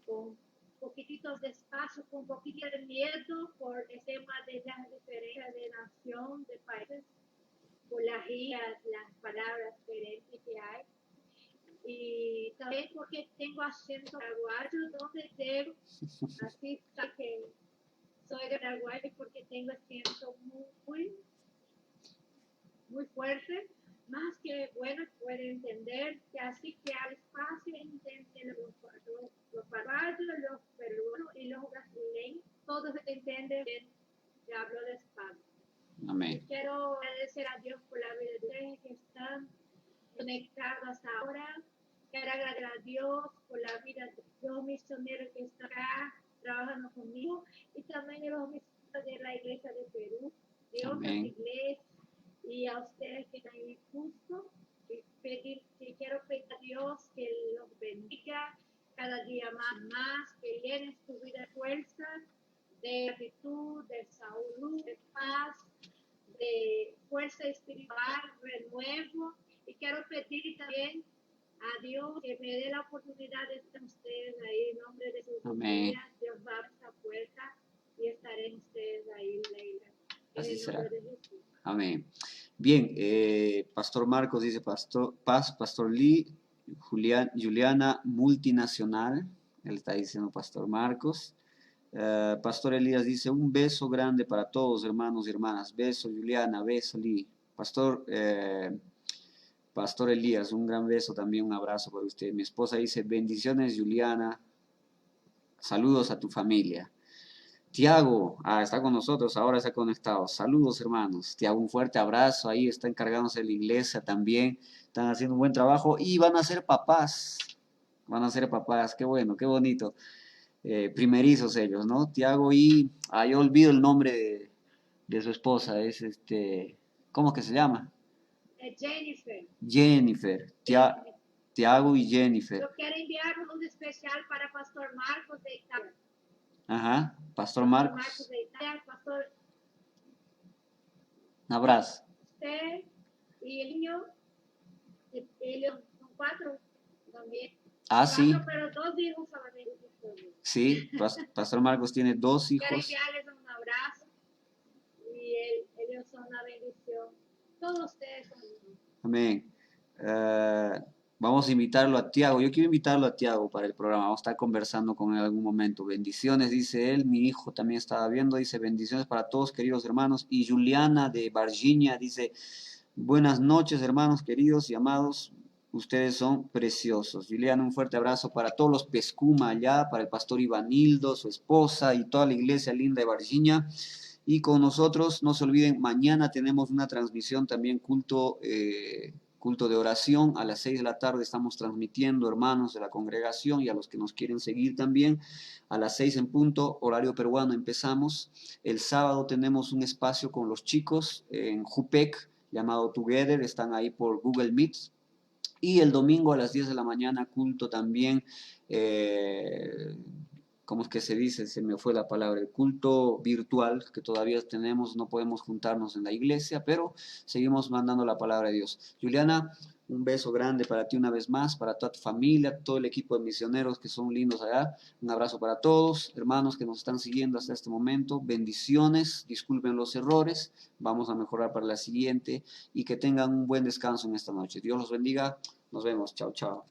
con poquititos de espacio, con un poquito de miedo por el tema de las diferencias de nación, de países, por las palabras diferentes que hay. Y también porque tengo acento paraguayo, donde debo, así está que soy de Paraguay porque tengo acento muy fuerte, más que bueno, puede entender que así que al espacio entienden los paraguayos, los peruanos y los brasileños, todos entienden bien que hablo de España. Amén. Quiero agradecer a Dios por la vida de ustedes que están conectados hasta ahora. Quiero agradecer a Dios por la vida de los misioneros que están acá trabajando conmigo y también de los misioneros de la iglesia de Perú, de otras iglesias y a ustedes que están ahí justo. Quiero pedir a Dios que los bendiga cada día más, que llenen su vida de fuerza, de gratitud, de salud, de paz, de fuerza espiritual, renuevo. Y quiero pedir también a Dios que me dé la oportunidad de estar ustedes ahí en nombre de su familia. Dios va a abrir esta puerta y estaré ustedes ahí, Leila. Así será. De Jesús. Amén. Bien, Pastor Marcos dice, Pastor Lee, Juliana multinacional, él está diciendo Pastor Marcos. Pastor Elías dice, un beso grande para todos, hermanos y hermanas. Beso, Juliana, beso, Lee. Pastor Elías, un gran beso también, un abrazo para usted. Mi esposa dice, bendiciones, Juliana. Saludos a tu familia. Tiago, está con nosotros, ahora se ha conectado. Saludos, hermanos. Tiago, un fuerte abrazo. Ahí está encargándose de la iglesia también. Están haciendo un buen trabajo y van a ser papás. Van a ser papás. Qué bueno, qué bonito. Primerizos ellos, ¿no? Tiago y... yo olvido el nombre de su esposa. Es ¿cómo que se llama? Jennifer. Jennifer. Tiago y Jennifer. Yo quiero enviar un especial para Pastor Marcos de Italia. Ajá, Pastor Marcos. De Italia, Pastor. Un abrazo. Usted y el niño, ellos son 4 también. 4, sí. Pero 2 hijos solamente. Sí, Pastor Marcos tiene 2 hijos. Quiero enviarles un abrazo y ellos son una bendición. Todos ustedes son. Amén. Vamos a invitarlo a Tiago. Yo quiero invitarlo a Tiago para el programa. Vamos a estar conversando con él en algún momento. Bendiciones, dice él. Mi hijo también estaba viendo. Dice, bendiciones para todos, queridos hermanos. Y Juliana de Virginia dice, buenas noches, hermanos queridos y amados. Ustedes son preciosos. Juliana, un fuerte abrazo para todos los Pescuma allá, para el pastor Ivanildo, su esposa y toda la iglesia linda de Virginia. Y con nosotros, no se olviden, mañana tenemos una transmisión también, culto de oración. A las 6 de la tarde estamos transmitiendo, hermanos de la congregación y a los que nos quieren seguir también. A las 6 en punto, horario peruano, empezamos. El sábado tenemos un espacio con los chicos en Jupec, llamado Together. Están ahí por Google Meet. Y el domingo a las 10 de la mañana, culto también, ¿cómo es que se dice? Se me fue la palabra, el culto virtual que todavía tenemos, no podemos juntarnos en la iglesia, pero seguimos mandando la palabra de Dios. Juliana, un beso grande para ti una vez más, para toda tu familia, todo el equipo de misioneros que son lindos allá. Un abrazo para todos, hermanos que nos están siguiendo hasta este momento. Bendiciones, disculpen los errores, vamos a mejorar para la siguiente y que tengan un buen descanso en esta noche. Dios los bendiga, nos vemos, chao, chao.